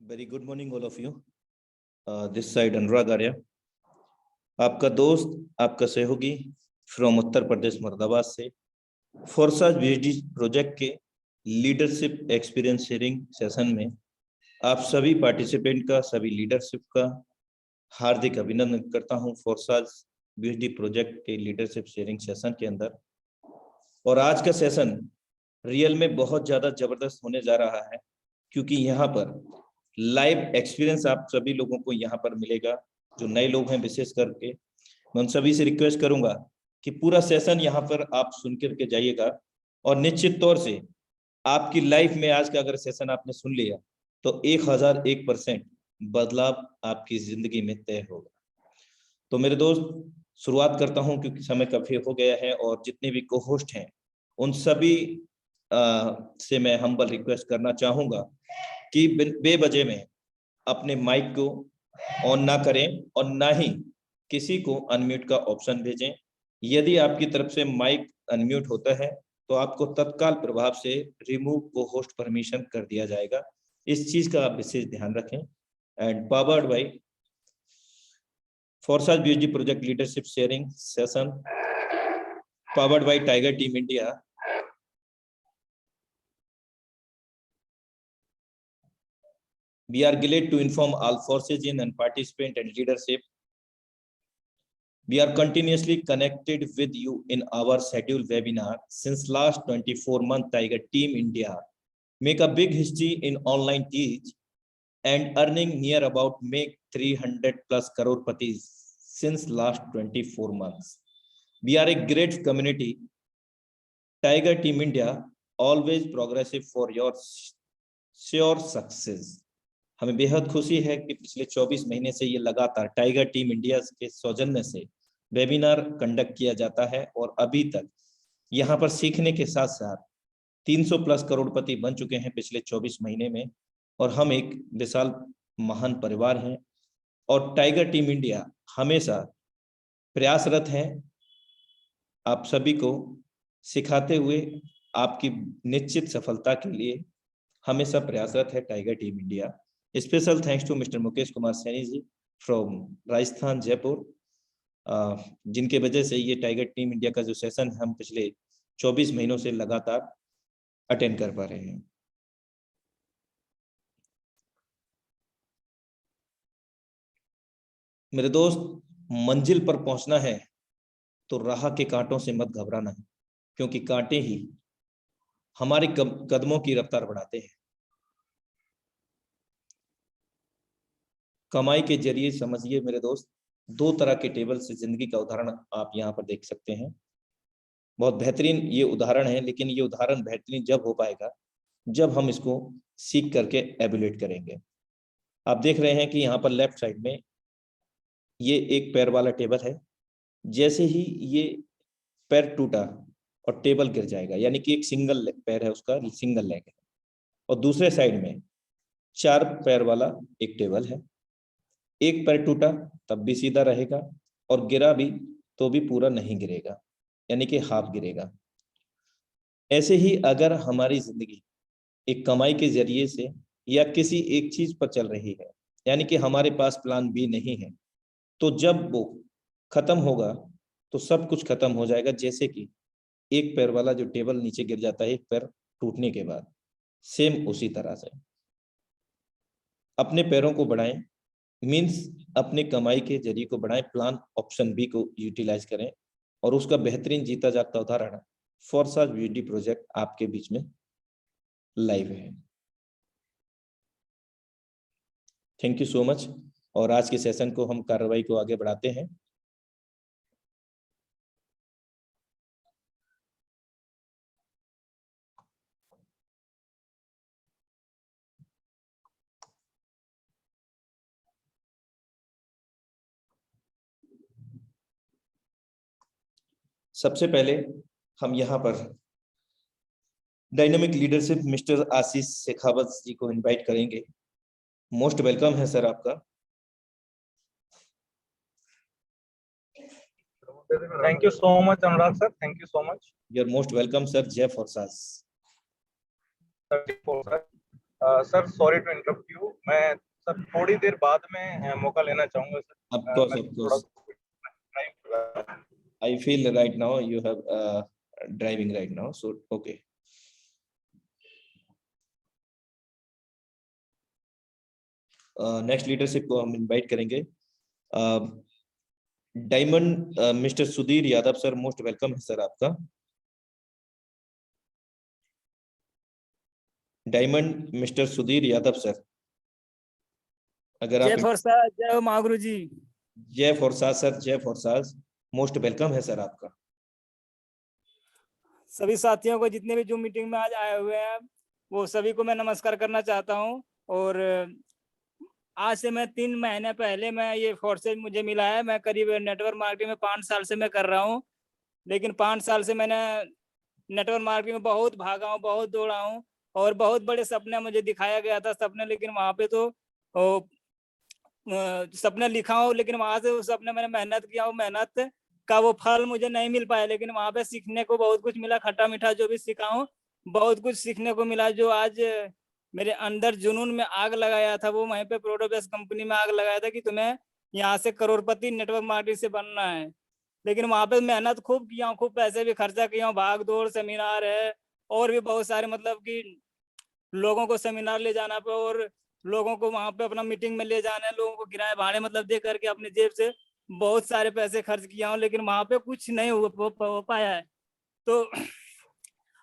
Very good morning all of you. This side Anurag Arya, आपका दोस्त, आपका सहयोगी फ्रॉम उत्तर प्रदेश मुरादाबाद से फोर्साज बीएचडी प्रोजेक्ट के लीडरशिप एक्सपीरियंस शेयरिंग सेशन में आप सभी पार्टिसिपेंट का, सभी लीडरशिप का हार्दिक अभिनंदन करता हूं फोर्साज बीएचडी प्रोजेक्ट के लीडरशिप शेयरिंग सेशन के अंदर। और आज का सेशन रियल में बहुत ज़्यादा ज़बरदस्त होने जा रहा है, क्योंकि यहाँ पर लाइव एक्सपीरियंस आप सभी लोगों को यहाँ पर मिलेगा। जो नए लोग हैं विशेष करके, मैं उन सभी से रिक्वेस्ट करूंगा कि पूरा सेशन यहाँ पर आप सुन करके जाइएगा, और निश्चित तौर से आपकी लाइफ में आज का अगर सेशन आपने सुन लिया तो 1001% बदलाव आपकी जिंदगी में तय होगा। तो मेरे दोस्त, शुरुआत करता हूं क्योंकि समय काफी हो गया है, और जितने भी को होस्ट हैं उन सभी से मैं हम्बल रिक्वेस्ट करना चाहूंगा कि बेवजह में अपने माइक को ऑन ना करें और ना ही किसी को अनम्यूट का ऑप्शन भेजें। यदि आपकी तरफ से माइक अनम्यूट होता है तो आपको तत्काल प्रभाव से रिमूव को होस्ट परमिशन कर दिया जाएगा। इस चीज का आप विशेष ध्यान रखें। And powered by Forsage BHD project leadership sharing session, powered by tiger team India. We are glad to inform all forces in and participant and leadership. We are continuously connected with you in our scheduled webinar. Since last 24 months, Tiger Team India make a big history in online teach and earning near about make 300 plus crore patis since last 24 months. We are a great community. Tiger Team India always progressive for your sure success. हमें बेहद खुशी है कि पिछले 24 महीने से ये लगातार टाइगर टीम इंडिया के सौजन्य से वेबिनार कंडक्ट किया जाता है, और अभी तक यहाँ पर सीखने के साथ साथ 300 प्लस करोड़पति बन चुके हैं पिछले 24 महीने में। और हम एक विशाल महान परिवार हैं, और टाइगर टीम इंडिया हमेशा प्रयासरत है आप सभी को सिखाते हुए आपकी निश्चित सफलता के लिए हमेशा प्रयासरत है tiger team India. Special thanks to mister Mukesh Kumar Saini ji from Rajasthan Jaipur, जिनके वजह से ये टाइगर टीम इंडिया का जो सेशन हम पिछले 24 महीनों से लगातार अटेंड कर पा रहे हैं। मेरे दोस्त, मंजिल पर पहुंचना है तो राह के कांटों से मत घबराना, क्योंकि कांटे ही हमारे कदमों की रफ्तार बढ़ाते हैं। कमाई के जरिए समझिए मेरे दोस्त, दो तरह के टेबल से जिंदगी का उदाहरण आप यहाँ पर देख सकते हैं। बहुत बेहतरीन ये उदाहरण है, लेकिन ये उदाहरण बेहतरीन जब हो पाएगा जब हम इसको सीख करके एवेल्यूएट करेंगे। आप देख रहे हैं कि यहाँ पर लेफ्ट साइड में ये एक पैर वाला टेबल है। जैसे ही ये पैर टूटा और टेबल गिर जाएगा, यानी कि एक सिंगल पैर है, उसका सिंगल लेग है, और दूसरे साइड में 4 पैर वाला एक टेबल है। एक पैर टूटा तब भी सीधा रहेगा, और गिरा भी तो भी पूरा नहीं गिरेगा, यानी कि हाफ गिरेगा। ऐसे ही अगर हमारी जिंदगी एक कमाई के जरिए से या किसी एक चीज पर चल रही है, यानी कि हमारे पास प्लान बी नहीं है, तो जब वो खत्म होगा तो सब कुछ खत्म हो जाएगा। जैसे कि एक पैर वाला जो टेबल नीचे गिर जाता है एक पैर टूटने के बाद, सेम उसी तरह से अपने पैरों को बढ़ाएं, मीन्स अपने कमाई के जरिए को बढ़ाएं, प्लान ऑप्शन बी को यूटिलाइज करें, और उसका बेहतरीन जीता जागता उदाहरण फोर्साज बीएचडी प्रोजेक्ट आपके बीच में लाइव है। Thank you so much. और आज के सेशन को हम कार्रवाई को आगे बढ़ाते हैं। सबसे पहले हम यहाँ पर डायनामिक लीडरशिप मिस्टर आशीष शेखावत जी को इनवाइट करेंगे। मोस्ट वेलकम है सर आपका। Thank you so much, Anurag sir. Thank you so much. You are most welcome, sir. जय Forsage. Sir sorry to interrupt you, मैं सर थोड़ी देर बाद में मौका लेना चाहूंगा सर। Of course, मैं of थोड़ा course. Time I feel right now you have driving right now, so okay. Next leadership को हम इनवाइट करेंगे। Diamond mister Sudhir Yadav sir, most welcome है सर आपका। Diamond mister Sudhir Yadav sir, अगर जय आप फरसाद, जय महागुरु जी। जय फॉरसाज सर, जय फॉरसाज, मोस्ट वेलकम है सर आपका। सभी साथियों को जितने भी जूम मीटिंग में आज आए हुए हैं वो सभी को मैं नमस्कार करना चाहता हूं। और आज से मैं 3 महीने पहले मैं ये फोर्सेज मुझे मिला है। मैं करीब नेटवर्क मार्केटिंग में 5 साल से मैं कर रहा हूं, लेकिन 5 साल से मैंने नेटवर्क मार्केटिंग में बहुत भागा हूँ, बहुत दौड़ा हूँ और बहुत बड़े सपने मुझे दिखाया गया था सपने, लेकिन वहाँ पे तो सपने लिखा हूँ, लेकिन वहां से उस सपने मैंने मेहनत किया हूँ, मेहनत का वो फल मुझे नहीं मिल पाया। लेकिन वहां पे सीखने को बहुत कुछ मिला, खट्टा मीठा जो भी सीखा हूँ बहुत कुछ सीखने को मिला। जो आज मेरे अंदर जुनून में आग लगाया था वो वहीं पे प्रोडोबेस कंपनी में आग लगाया था कि तुम्हें यहाँ से करोड़पति नेटवर्क मार्केटिंग से बनना है। लेकिन वहां पे मेहनत खूब किया हूँ, खूब पैसे भी खर्चा किया हूँ, भाग दौड़ सेमिनार है और भी बहुत सारे, मतलब कि लोगों को सेमिनार ले जाना पे और लोगों को वहां पे अपना मीटिंग में ले जाना है, लोगों को किराए भाड़े मतलब दे करके अपने जेब से बहुत सारे पैसे खर्च किया हूँ, लेकिन वहां पे कुछ नहीं हो पाया है। तो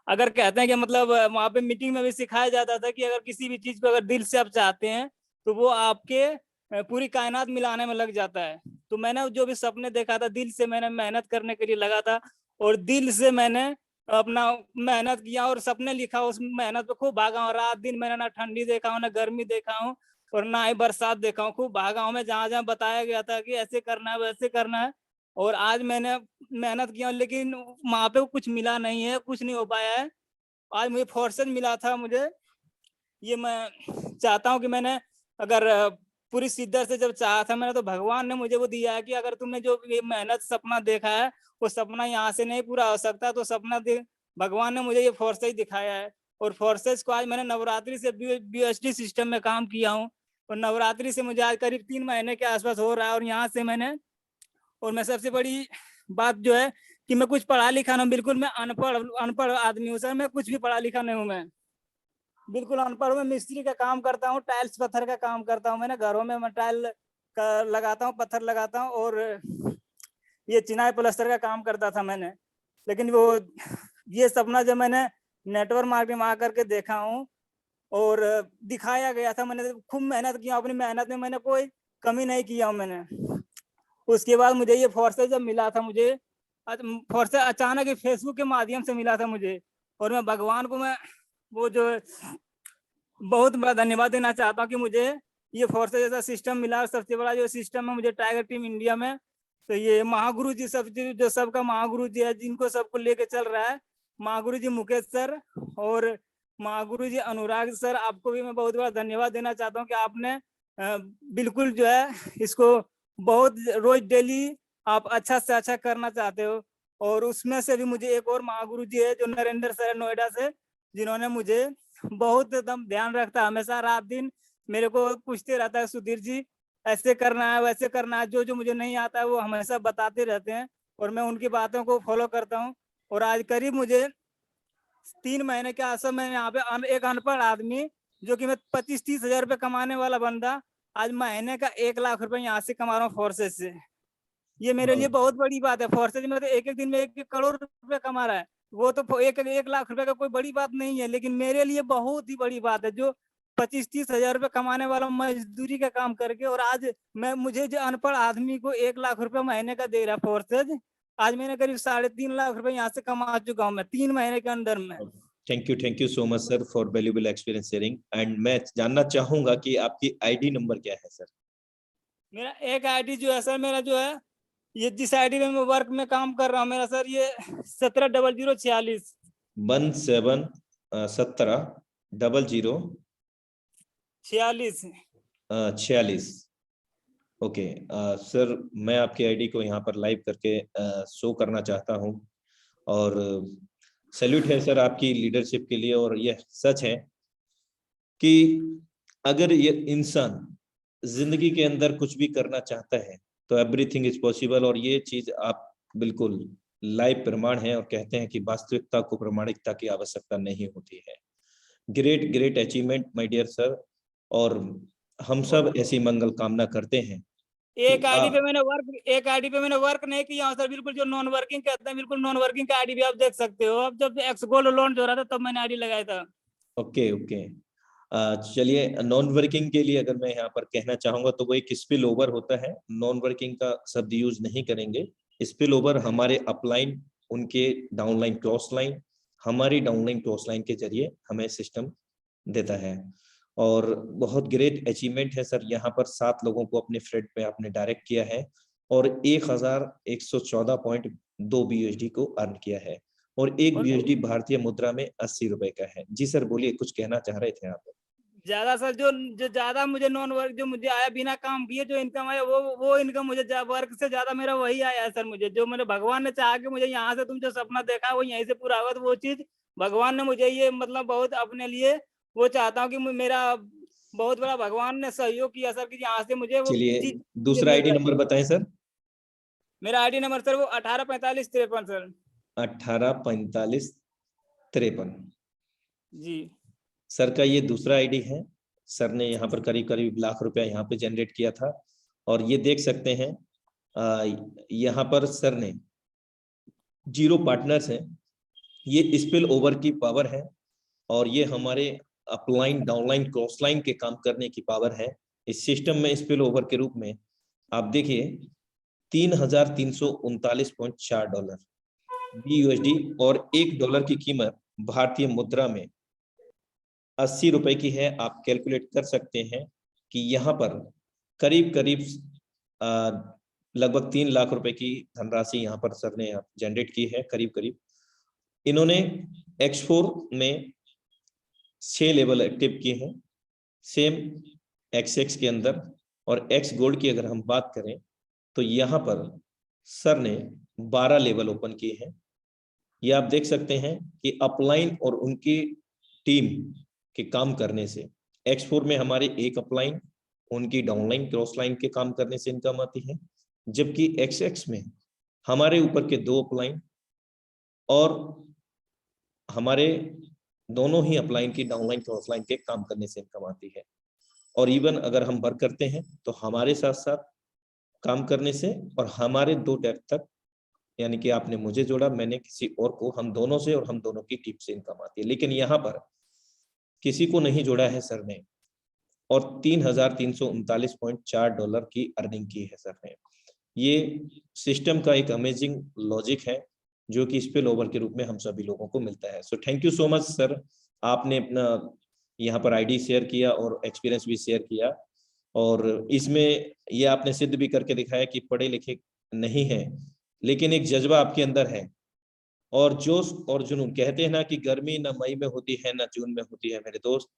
अगर कहते हैं कि मतलब वहां पे मीटिंग में भी सिखाया जाता था कि अगर किसी भी चीज को अगर दिल से आप चाहते हैं तो वो आपके पूरी कायनात मिलाने में लग जाता है। तो मैंने जो भी सपने देखा था दिल से मैंने मेहनत करने के लिए लगा था और दिल से मैंने अपना मेहनत किया और सपने लिखा, उस मेहनत पे खूब भागा हूँ। रात दिन मैंने ना ठंडी देखा हूँ ना गर्मी देखा हूँ और ना ही बरसात देखा हूँ, खूब भागा हूँ मैं जहाँ जहाँ बताया गया था कि ऐसे करना है वैसे करना है। और आज मैंने मेहनत किया लेकिन वहां पे कुछ मिला नहीं है, कुछ नहीं हो पाया है। आज मुझे फोर्सेज मिला था, मुझे ये मैं चाहता हूँ कि मैंने अगर पूरी शिद्दत से जब चाहा था मैंने तो भगवान ने मुझे वो दिया है कि अगर तुमने जो ये मेहनत सपना देखा है वो सपना यहाँ से नहीं पूरा हो सकता, तो सपना भगवान ने मुझे ये फोर्सेज दिखाया है। और फोर्सेज को आज मैंने नवरात्रि से BSD सिस्टम में काम किया हूँ और नवरात्रि से मुझे आज करीब 3 महीने के आसपास हो रहा है। और यहाँ से मैंने, और मैं सबसे बड़ी बात जो है कि मैं कुछ पढ़ा लिखा ना, बिल्कुल मैं अनपढ़ आदमी हूँ सर, मैं कुछ भी पढ़ा लिखा नहीं हूँ, मैं बिल्कुल अनपढ़। मैं मिस्त्री का काम करता हूँ, टाइल्स पत्थर का काम करता हूँ, मैंने घरों में मैं टाइल का लगाता हूँ, पत्थर लगाता हूँ और ये चिनाई प्लास्टर का काम करता था मैंने। लेकिन वो ये सपना जब मैंने नेटवर्क मार्केटिंग में आकर के देखा हूँ और दिखाया गया था, मैंने खूब मेहनत किया, अपनी मेहनत में मैंने कोई कमी नहीं किया हूँ मैंने। उसके बाद मुझे ये फोर्सेज जब मिला था, मुझे फोर्सेज अचानक ही फेसबुक के माध्यम से मिला था मुझे, और मैं भगवान को मैं वो जो बहुत बड़ा धन्यवाद देना चाहता हूँ कि मुझे ये फोर्सेज जैसा सिस्टम मिला। सबसे बड़ा जो सिस्टम है मुझे टाइगर टीम इंडिया में, तो ये महागुरु जी सब जो सबका महागुरु जी है, जिनको सबको लेके चल रहा है, महागुरु जी मुकेश सर और महागुरु जी अनुराग सर, आपको भी मैं बहुत बड़ा धन्यवाद देना चाहता हूँ कि आपने बिल्कुल जो है इसको बहुत रोज डेली आप अच्छा से अच्छा करना चाहते हो। और उसमें से भी मुझे एक और महागुरु जी है जो नरेंद्र सर नोएडा से, जिन्होंने मुझे बहुत एकदम ध्यान रखता है, हमेशा रात दिन मेरे को पूछते रहता है सुधीर जी ऐसे करना है वैसे करना है, जो जो मुझे नहीं आता है वो हमेशा बताते रहते हैं और मैं उनकी बातों को फॉलो करता हूँ। और आज करीब मुझे 3 महीने के आसपास मैं यहाँ पे एक अनपढ़ आदमी जो कि मैं 25-30 हजार रुपये कमाने वाला बंदा आज महीने का 1 लाख रुपए यहाँ से कमा रहा हूँ फोर्सेज से। ये मेरे लिए बहुत बड़ी बात है। फोर्सेज में तो एक दिन में 1 करोड़ रुपए कमा रहा है, वो तो 1 लाख रुपए का कोई बड़ी बात नहीं है, लेकिन मेरे लिए बहुत ही बड़ी बात है जो 25-30 हजार रुपए कमाने वाला मजदूरी का काम करके, और आज मुझे जो अनपढ़ आदमी को 1 लाख रुपए महीने का दे रहा है फोर्सेज, आज मैंने करीब 3.5 लाख रुपए यहाँ से कमा चुका हूँ मैं 3 महीने के अंदर में। Thank you so much sir for valuable experience sharing. And मैं जानना चाहूंगा कि आपकी आईडी नंबर क्या है सर? मेरा एक आईडी जो है सर, मेरा जो है ये जिस आईडी में मैं वर्क में काम कर रहा हूँ मेरा सर, ये 170046 170046 ओके सर, मैं आपकी आईडी को यहाँ पर लाइव करके शो करना चाहता हूँ और सैल्यूट है सर आपकी लीडरशिप के लिए। और यह सच है कि अगर ये इंसान जिंदगी के अंदर कुछ भी करना चाहता है तो एवरीथिंग इज पॉसिबल, और ये चीज आप बिल्कुल लाइव प्रमाण है और कहते हैं कि वास्तविकता को प्रामाणिकता की आवश्यकता नहीं होती है। Great great achievement my dear sir, और हम सब ऐसी मंगल कामना करते हैं। एक आईडी पे मैंने वर्क नहीं किया हूँ सर, बिल्कुल जो नॉन वर्किंग कहते हैं, बिल्कुल नॉन वर्किंग का आईडी भी आप देख सकते हो। अब जब एक्स गोल्ड लॉन्च हो रहा था तब मैंने आईडी लगाया था। ओके ओके, चलिए नॉन वर्किंग के लिए अगर मैं यहाँ पर कहना चाहूंगा तो वो एक स्पिल ओवर होता है। नॉन वर्किंग का शब्द यूज नहीं करेंगे। स्पिल ओवर हमारे अपलाइन, उनके डाउनलाइन क्रॉस लाइन, हमारी डाउनलाइन क्रॉस लाइन के जरिए हमें सिस्टम देता है। और बहुत ग्रेट अचीवमेंट है सर, यहाँ पर 7 लोगों को अपने फ्रेड पे आपने डायरेक्ट किया है और 1114.2 BUSD को अर्न किया है, और एक BUSD भारतीय मुद्रा में 80 रुपए का है। जी सर बोलिए, कुछ कहना चाह रहे थे आप? ज्यादा सर, जो ज्यादा मुझे नॉन वर्क जो मुझे आया बिना काम किए जो इनकम आया, वो इनकम मुझे वर्क से ज्यादा मेरा वही आया है सर। मुझे जो मैंने भगवान ने चाहा कि मुझे यहाँ से तुम जो सपना देखा वो यहीं से पूरा होगा, तो वो चीज भगवान ने मुझे ये मतलब बहुत अपने लिए वो चाहता हूँ कि मेरा बहुत बड़ा भगवान ने सहयोग किया सर कि यहाँ से मुझे वो चलिए चीज दूसरा मिल आईडी रही नंबर है। बताएं सर। मेरा आईडी नंबर सर वो 184553 सर। 184553 जी सर का ये दूसरा आईडी है। सर ने यहाँ पर करीब करीब लाख रुपया यहाँ पे जनरेट किया था, और ये देख सकते हैं यहाँ पर सर ने 0 पार्टनर्स हैं। ये स्पिल ओवर की पावर है, और ये हमारे अपलाइन डाउनलाइन क्रॉस लाइन के काम करने की पावर है। इस सिस्टम में स्पिल ओवर के रूप में आप देखिए 3,339.4 डॉलर BUSD, और $1 की कीमत भारतीय मुद्रा में 80 रुपए की है। आप कैलकुलेट कर सकते हैं कि यहाँ पर करीब करीब लगभग 3 लाख रुपए की धनराशि यहाँ पर सर ने जनरेट की है करीब करीब। इन्होंने X4 में 6 लेवल एक्टिव किए हैं, सेम XX के अंदर। और X गोल्ड की अगर हम बात करें तो यहाँ पर सर ने 12 लेवल ओपन किए हैं। ये आप देख सकते हैं कि अपलाइन और उनकी टीम के काम करने से X4 में हमारे एक अपलाइन, उनकी डाउनलाइन क्रॉस लाइन के काम करने से इनकम आती है, जबकि XX में हमारे ऊपर के 2 अपलाइन और हमारे दोनों ही अपलाइन की डाउनलाइन क्रॉस लाइन के काम करने से इनकम आती है। और इवन अगर हम वर्क करते हैं तो हमारे साथ साथ काम करने से, और हमारे 2 टैप तक, यानी कि आपने मुझे जोड़ा, मैंने किसी और को, हम दोनों से और हम दोनों की टीम से इनकम आती है। लेकिन यहाँ पर किसी को नहीं जोड़ा है सर ने, और 3,339.4 डॉलर की अर्निंग की है सर ने। ये सिस्टम का एक अमेजिंग लॉजिक है जो कि स्पिल ओवर के रूप में हम सभी लोगों को मिलता है। सो thank you so much sir, आपने अपना यहाँ पर आईडी शेयर किया और एक्सपीरियंस भी शेयर किया, और इसमें ये आपने सिद्ध भी करके दिखाया कि पढ़े लिखे नहीं है लेकिन एक जज्बा आपके अंदर है, और जोश और जुनून। कहते हैं ना कि गर्मी न मई में होती है न जून में होती है मेरे दोस्त,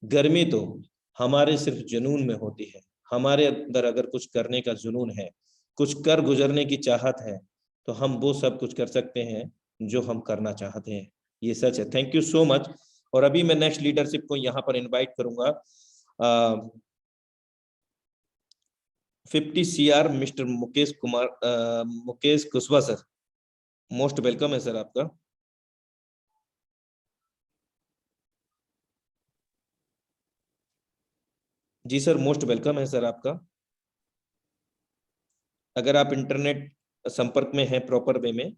गर्मी तो हमारे सिर्फ जुनून में होती है। हमारे अंदर अगर कुछ करने का जुनून है, कुछ कर गुजरने की चाहत है, तो हम वो सब कुछ कर सकते हैं जो हम करना चाहते हैं। ये सच है। Thank you so much. और अभी मैं नेक्स्ट लीडरशिप को यहाँ पर इनवाइट करूंगा 50 CR mister Mukesh Kushwaha sir. Most welcome है सर आपका। जी सर, मोस्ट वेलकम है सर आपका। अगर आप इंटरनेट संपर्क में हैं प्रॉपर वे में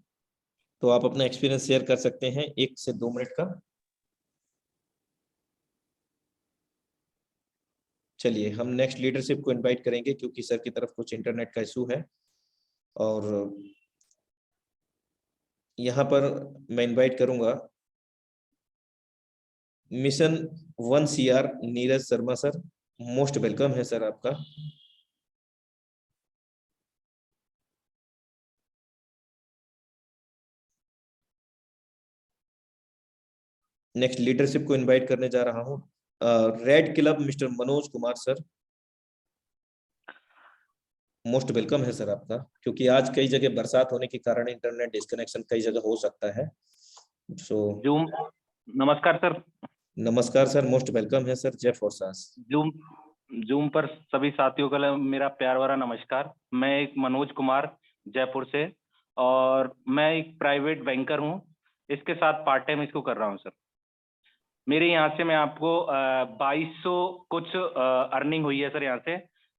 तो आप अपना एक्सपीरियंस शेयर कर सकते हैं 1 से 2 मिनट का। चलिए हम नेक्स्ट लीडरशिप को इनवाइट करेंगे क्योंकि सर की तरफ कुछ इंटरनेट का इशू है, और यहाँ पर मैं इनवाइट करूंगा mission 1 CR Neeraj Sharma sir. Most welcome है सर आपका। नेक्स्ट लीडरशिप को इनवाइट करने जा रहा हूँ red club mister Manoj Kumar sir. Most welcome है सर आपका, क्योंकि आज कई जगह बरसात होने के कारण इंटरनेट डिस्कनेक्शन कई जगह हो सकता है। सो नमस्कार सर। नमस्कार सर, मोस्ट वेलकम है सर, जय फोर्सास। जूम जूम पर सभी साथियों का मेरा प्यार भरा नमस्कार। मैं एक मनोज कुमार जयपुर से, और मैं एक प्राइवेट बैंकर हूँ। इसके साथ पार्ट टाइम इसको कर रहा हूँ सर। मेरे यहाँ से मैं आपको 2200 कुछ अर्निंग हुई है सर। यहाँ से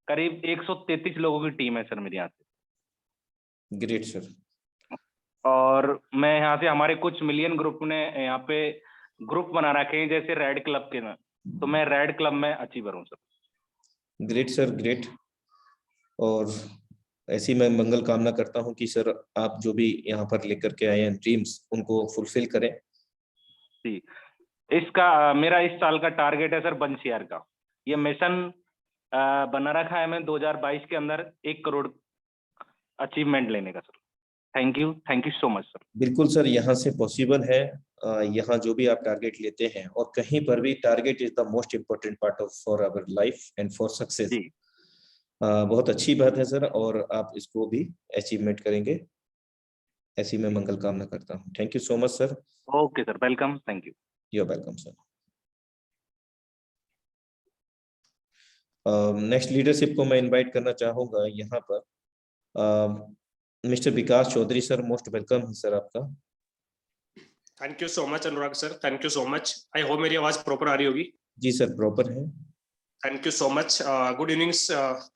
करीब 133 लोगों की टीम है सर मेरे यहाँ से। Great sir. और मैं यहाँ से, हमारे कुछ मिलियन ग्रुप ने यहाँ पे ग्रुप बना रखे हैं जैसे रेड क्लब के ना, तो मैं रेड क्लब में अचीवर हूँ सर। Great sir, great. और ऐसी मैं मंगल कामना करता हूं कि सर आप जो भी यहाँ पर लेकर के आए हैं ड्रीम्स, उनको फुलफिल करें। जी, इसका मेरा इस साल का टारगेट है सर 1 CR का। ये मिशन बना रखा है मैं 2022 के अंदर 1 करोड़ अचीवमेंट लेने का sir. Thank you so much sir. बिल्कुल सर, यहाँ से पॉसिबल है। यहाँ जो भी आप टारगेट लेते हैं, और कहीं पर भी target is the most important part of for our life and for success. बहुत अच्छी बात है सर, और आप इसको भी अचीवमेंट करेंगे, ऐसी मैं मंगल कामना करता हूँ। Thank you so much sir. Okay sir, welcome, thank you. You are welcome sir. Next leadership को मैं इनवाइट करना चाहूंगा यहाँ पर mister Vikas Chaudhary sir, most welcome है सर आपका। Thank you so much Anurag sir, thank you so much. I hope मेरी आवाज प्रॉपर आ रही होगी। जी सर, प्रॉपर है। Thank you so much. Good evening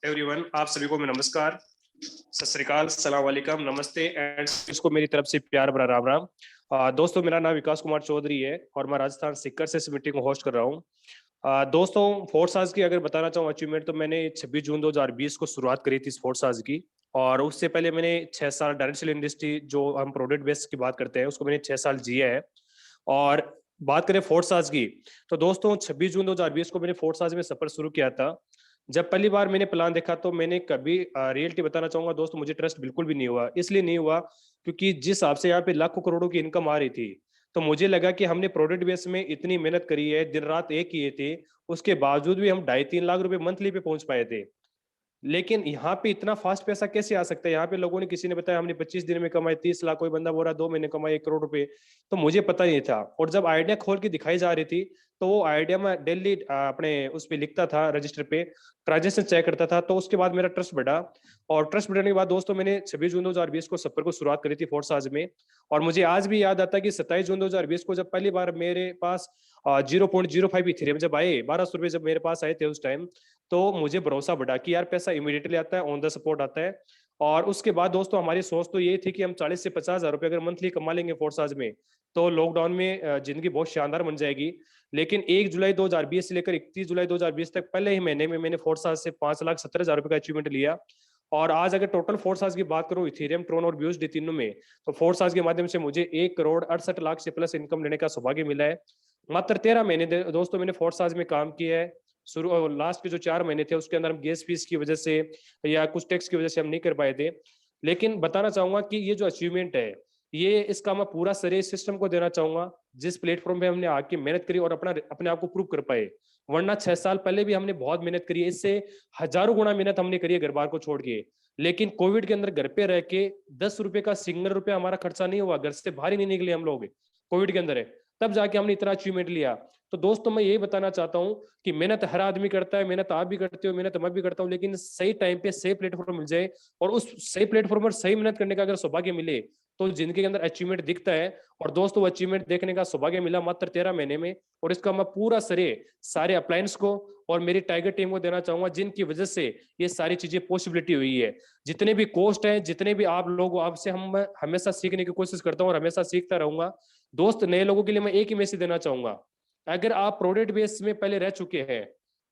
everyone. आप सभी को मैं नमस्कार, सत श्री अकाल, सलाम वालेकुम, नमस्ते एंड इसको मेरी तरफ से प्यार भरा राम राम। दोस्तों, मेरा नाम विकास कुमार चौधरी है और मैं राजस्थान सीकर से इस मीटिंग को होस्ट कर रहा हूँ। दोस्तों, फोर्साज की अगर बताना चाहूँ अचीवमेंट, तो मैंने 26 जून 2020 को शुरुआत करी थी इस फोर्साज की। और उससे पहले मैंने 6 साल डायरेक्ट सेल इंडस्ट्री, जो हम प्रोडक्ट बेस की बात करते हैं, उसको मैंने 6 साल जिया है। और बात करें फोर्साज की, तो दोस्तों 26 जून 2020 को मैंने फोर्साज में सफर शुरू किया था। जब पहली बार मैंने प्लान देखा तो मैंने कभी रियलिटी बताना चाहूंगा दोस्तों, मुझे ट्रस्ट बिल्कुल भी नहीं हुआ। इसलिए नहीं हुआ क्योंकि जिस हिसाब से यहाँ पे लाखों करोड़ों की इनकम आ रही थी, तो मुझे लगा कि हमने प्रोडक्ट बेस में इतनी मेहनत करी है, दिन रात एक किए थे, उसके बावजूद भी हम 2.5-3 लाख रुपए मंथली पे पहुंच पाए थे। लेकिन यहाँ पे इतना फास्ट पैसा कैसे आ सकता है? यहाँ पे लोगों ने, किसी ने बताया हमने 25 दिन में कमाए 30 लाख, कोई बंदा बोल रहा 2 महीने कमाए 1 करोड़ रुपए, तो मुझे पता नहीं था। और जब आइडिया खोल के दिखाई जा रही थी, तो वो आइडिया में डेली अपने उस पे लिखता था, रजिस्टर पे ट्रांजेक्शन चेक करता था, तो उसके बाद मेरा ट्रस्ट बढ़ा। और ट्रस्ट बढ़ने के बाद दोस्तों मैंने 26 जून 2020 को सफर को शुरुआत करी थी फोर्साज में। और मुझे आज भी याद आता है कि 27 जून 2020 को जब पहली बार मेरे पास 0.05 इथेरियम जब आए, 1200 रुपए जब मेरे पास आए थे उस टाइम, तो मुझे भरोसा बढ़ा कि यार पैसा इमीडिएटली आता है, ऑन द सपोर्ट आता है। और उसके बाद दोस्तों हमारी सोच तो ये थी कि हम 40 से 50 हजार रुपए अगर मंथली कमा लेंगे फोर्साज में, तो लॉकडाउन में जिंदगी बहुत शानदार बन जाएगी। लेकिन 1 जुलाई 2020 से लेकर 31 जुलाई 2020 तक पहले ही महीने में मैंने फोर्साज से 5,70,000 रुपए का अचीवमेंट लिया। और आज अगर टोटल फोर्साज की बात करूं, इथेरियम, ट्रोन और BUSD तीनों में, तो फोर्साज के माध्यम से मुझे 1 करोड़ 68 लाख से प्लस इनकम लेने का सौभाग्य मिला है। मात्र 13 महीने दोस्तों मैंने फोर्साज में काम किया है। शुरू लास्ट के जो 4 महीने थे उसके अंदर हम गैस फीस की वजह से या कुछ टैक्स की वजह से हम नहीं कर पाए थे। लेकिन बताना चाहूंगा कि ये जो अचीवमेंट है, ये इसका मैं पूरा श्रेय सिस्टम को देना चाहूंगा, जिस प्लेटफॉर्म पे हमने आके मेहनत करी और अपने आप को प्रूव कर पाए। वरना 6 साल पहले भी हमने बहुत मेहनत करी है, इससे हजारों गुना मेहनत हमने करी है घर बार को छोड़ के। लेकिन कोविड के अंदर घर पे रह के 10 रुपए का सिंगल रुपया हमारा खर्चा नहीं हुआ, घर से बाहर ही नहीं निकले हम लोग, कोविड के अंदर है, तब जाके हमने इतना अचीवमेंट लिया। तो दोस्तों मैं यही बताना चाहता हूं कि मेहनत हर आदमी करता है, मेहनत आप भी करते हो, मेहनत मैं भी करता हूं, लेकिन सही टाइम पे सही प्लेटफॉर्म मिल जाए और उस सही प्लेटफॉर्म पर सही मेहनत करने का अगर सौभाग्य मिले, तो जिंदगी के अंदर अचीवमेंट दिखता है। और दोस्तों वो अचीवमेंट देखने का सौभाग्य मिला मात्र 13 महीने में, और इसका मैं पूरा श्रेय सारे अप्लायंस को और मेरी टाइगर टीम को देना चाहूंगा, जिनकी वजह से ये सारी चीजें पॉसिबिलिटी हुई है। जितने भी कोस्ट हैं, जितने भी आप लोग, आपसे हम हमेशा सीखने की कोशिश करता हूँ और हमेशा सीखता रहूंगा। दोस्त, नए लोगों के लिए मैं एक ही मैसेज देना चाहूंगा, अगर आप प्रोडक्ट बेस में पहले रह चुके हैं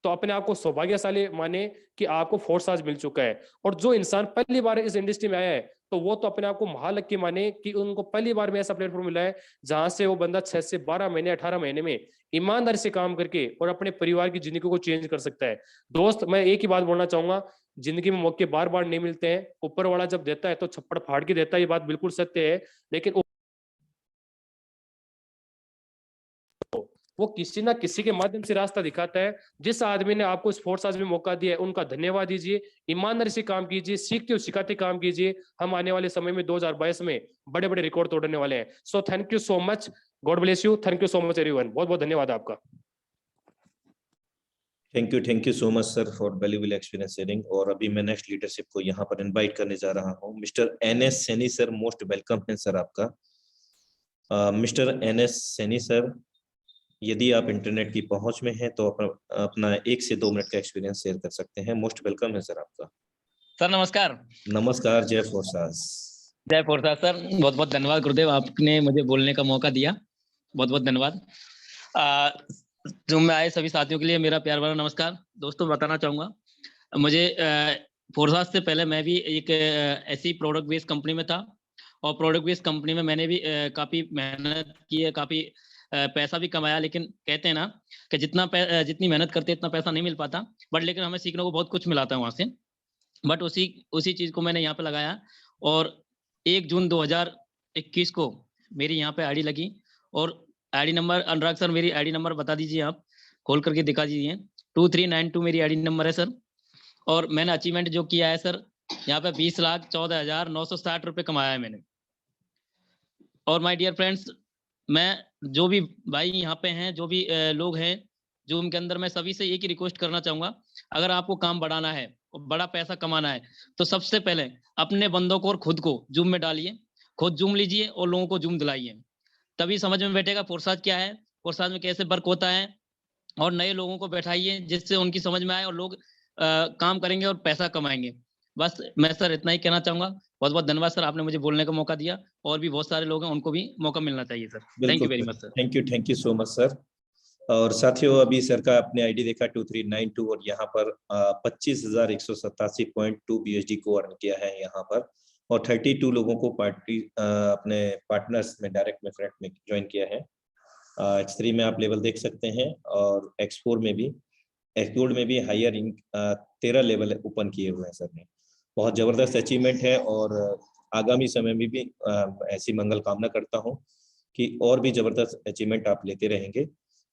तो अपने आप को सौभाग्यशाली माने कि आपको फोर्साज मिल चुका है। और जो इंसान पहली बार इस इंडस्ट्री में आया है, तो वो तो अपने आप को महालक्की माने कि उनको पहली बार में ऐसा प्लेटफॉर्म मिला है जहां से वो बंदा 6 से 12 महीने 18 महीने में ईमानदारी से काम करके और अपने परिवार की जिंदगी को चेंज कर सकता है। दोस्त, मैं एक ही बात बोलना चाहूंगा, जिंदगी में मौके बार बार नहीं मिलते हैं, ऊपर वाला जब देता है तो छप्पड़ फाड़ के देता है, ये बात बिल्कुल सत्य है। लेकिन वो किसी ना किसी के माध्यम से रास्ता दिखाता है। जिस आदमी ने आपको इस फोर्साज में मौका दिया है, उनका धन्यवाद दीजिए, ईमानदारी से काम कीजिए, सीखते हो सिखाते काम कीजिए। हम आने वाले समय में 2022 में बड़े बड़े रिकॉर्ड तोड़ने वाले हैं। सो thank you so much, God bless you, thank you so much everyone, बहुत बहुत धन्यवाद आपका। Thank you so much sir for valuable experience sharing. और अभी मैं नेक्स्ट लीडरशिप को यहाँ पर इनवाइट करने जा रहा हूँ। Mister NS Saini sir, most welcome है सर आपका। मिस्टर NS सैनी सर, यदि आप इंटरनेट की पहुंच में हैं तो अपना 1 से 2 मिनट का एक्सपीरियंस शेयर कर सकते हैं। मोस्ट वेलकम है सर आपका। सर नमस्कार। नमस्कार, जय फोर्सास। जय फोर्सास सर, बहुत बहुत धन्यवाद गुरुदेव, आपने मुझे बोलने का मौका दिया, बहुत बहुत धन्यवाद। जूम में आए सभी साथियों के लिए मेरा प्यार भरा नमस्कार। दोस्तों बताना चाहूंगा, मुझे फोर्सास से पहले मैं भी एक ऐसी प्रोडक्ट बेस्ड कंपनी में था, और प्रोडक्ट बेस्ड कंपनी में मैंने भी काफी मेहनत की है, काफी पैसा भी कमाया। लेकिन कहते हैं ना कि जितनी मेहनत करते इतना पैसा नहीं मिल पाता, बट लेकिन हमें सीखने को बहुत कुछ मिला था वहां से। बट उसी चीज को मैंने यहाँ पे लगाया, और 1 जून 2021 को मेरी यहाँ पे आईडी लगी। और आईडी नंबर, अनुराग सर मेरी आईडी नंबर बता दीजिए, आप खोल करके दिखा दीजिए। 2392 मेरी आईडी नंबर है सर। और मैंने अचीवमेंट जो किया है सर, यहाँ पे 20,14,960 रुपए कमाया है मैंने। और माय डियर फ्रेंड्स, मैं जो भी भाई यहाँ पे हैं, जो भी लोग हैं जूम के अंदर, मैं सभी से एक ही रिक्वेस्ट करना चाहूंगा, अगर आपको काम बढ़ाना है और बड़ा पैसा कमाना है तो सबसे पहले अपने बंदों को और खुद को जूम में डालिए, खुद जूम लीजिए और लोगों को जूम दिलाइए, तभी समझ में बैठेगा फोर्सास क्या है, फोर्सास में कैसे वर्क होता है। और नए लोगों को बैठाइए जिससे उनकी समझ में आए और लोग काम करेंगे और पैसा कमाएंगे। बस मैं सर इतना ही कहना चाहूंगा। बहुत बहुत धन्यवाद सर, आपने मुझे बोलने का मौका दिया। और भी बहुत सारे लोग हैं, उनको भी मौका मिलना चाहिए sir. Thank you very much sir. Thank you so much sir. और साथियों, अभी सर का अपने आईडी देखा 2392, और यहाँ पर 25,187.2 BSD को अर्न किया है यहाँ पर, और 32 लोगों को अपने पार्टनर्स में डायरेक्ट में फ्रेंड में ज्वाइन किया है। X3 में आप लेवल देख सकते हैं, और X4 में भी, X में भी हायर 13 लेवल ओपन किए हुए हैं सर ने। बहुत जबरदस्त अचीवमेंट है, और आगामी समय में भी ऐसी मंगल कामना करता हूं कि और भी जबरदस्त अचीवमेंट आप लेते रहेंगे।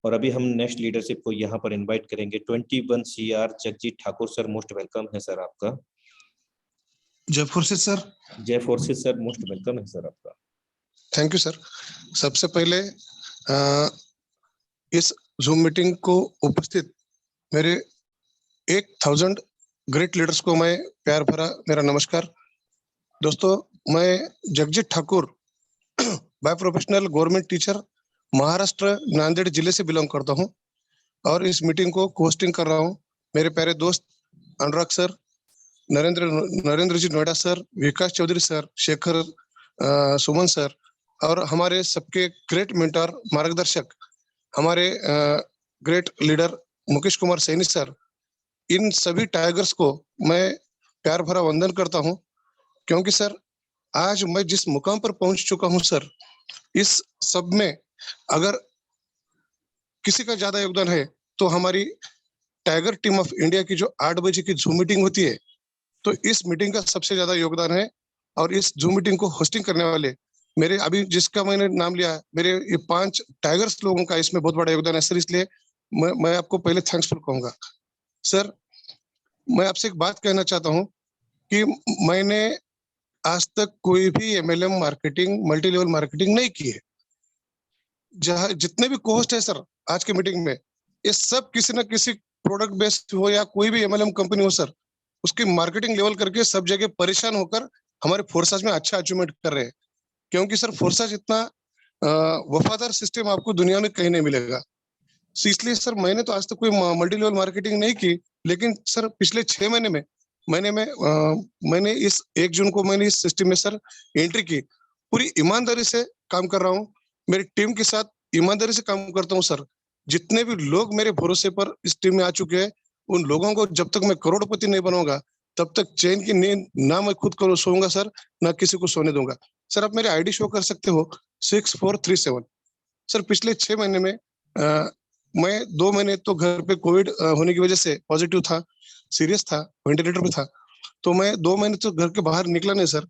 और अभी हम नेक्स्ट लीडरशिप को यहाँ पर इनवाइट करेंगे। 21 CR Jagjit Thakur sir, most welcome है सर आपका। जय फोर्सेस सर। जय फोर्सेस सर, मोस्ट वेलकम है सर आपका। Thank you sir. सबसे पहले इस जूम मीटिंग को उपस्थित मेरे 1000 ग्रेट लीडर्स को मैं प्यार भरा मेरा नमस्कार। दोस्तों, मैं Jagjit Thakur by professional government teacher, Maharashtra Nanded जिले से बिलोंग करता हूं, और इस मीटिंग को होस्टिंग कर रहा हूं। मेरे प्यारे दोस्त Anurag sir, Narendra ji Noida sir, Vikas Chaudhary sir, Shekhar Suman sir, और हमारे सबके ग्रेट मेंटर मार्गदर्शक हमारे great leader Mukesh Kumar Saini sir, इन सभी टाइगर्स को मैं प्यार भरा वंदन करता हूं। क्योंकि सर, आज मैं जिस मुकाम पर पहुंच चुका हूं सर, इस सब में अगर किसी का ज्यादा योगदान है तो हमारी टाइगर टीम ऑफ इंडिया की जो 8 बजे की जूम मीटिंग होती है, तो इस मीटिंग का सबसे ज्यादा योगदान है। और इस जूम मीटिंग को होस्टिंग करने वाले मेरे, अभी जिसका मैंने नाम लिया, मेरे ये 5 टाइगर्स लोगों का इसमें बहुत बड़ा योगदान है सर। इसलिए मैं आपको पहले थैंक्सफुल कहूंगा सर। मैं आपसे एक बात कहना चाहता हूं कि मैंने आज तक कोई भी MLM marketing, multi level marketing नहीं की है। जहां जितने भी कोस्ट है सर आज के मीटिंग में, ये सब किसी न किसी प्रोडक्ट बेस्ड हो या कोई भी MLM कंपनी हो सर, उसकी मार्केटिंग लेवल करके सब जगह परेशान होकर हमारे फोर्सेस में अच्छा अचीवमेंट कर रहे हैं। क्योंकि सर फोर्सेस इतना वफादार सिस्टम आपको दुनिया में कहीं नहीं मिलेगा। इसलिए सर मैंने तो आज तक कोई मल्टी लेवल मार्केटिंग नहीं की, लेकिन सर पिछले 6 महीने में मैंने इस 1 जून को मैंने इस सिस्टम में सर एंट्री की। पूरी ईमानदारी से काम कर रहा हूँ, मेरी टीम के साथ ईमानदारी से काम करता हूँ सर। जितने भी लोग मेरे भरोसे पर इस टीम में आ चुके हैं, उन लोगों को जब तक मैं करोड़पति नहीं बनूंगा तब तक चैन की नींद ना मैं खुद को सोऊंगा सर, ना किसी को सोने दूंगा सर। आप मेरी आईडी शो कर सकते हो 6437 सर। पिछले 6 महीने में मैं 2 महीने तो घर पे कोविड होने की वजह से पॉजिटिव था, सीरियस था, वेंटिलेटर पे था, तो मैं 2 महीने तो घर के बाहर निकला नहीं सर।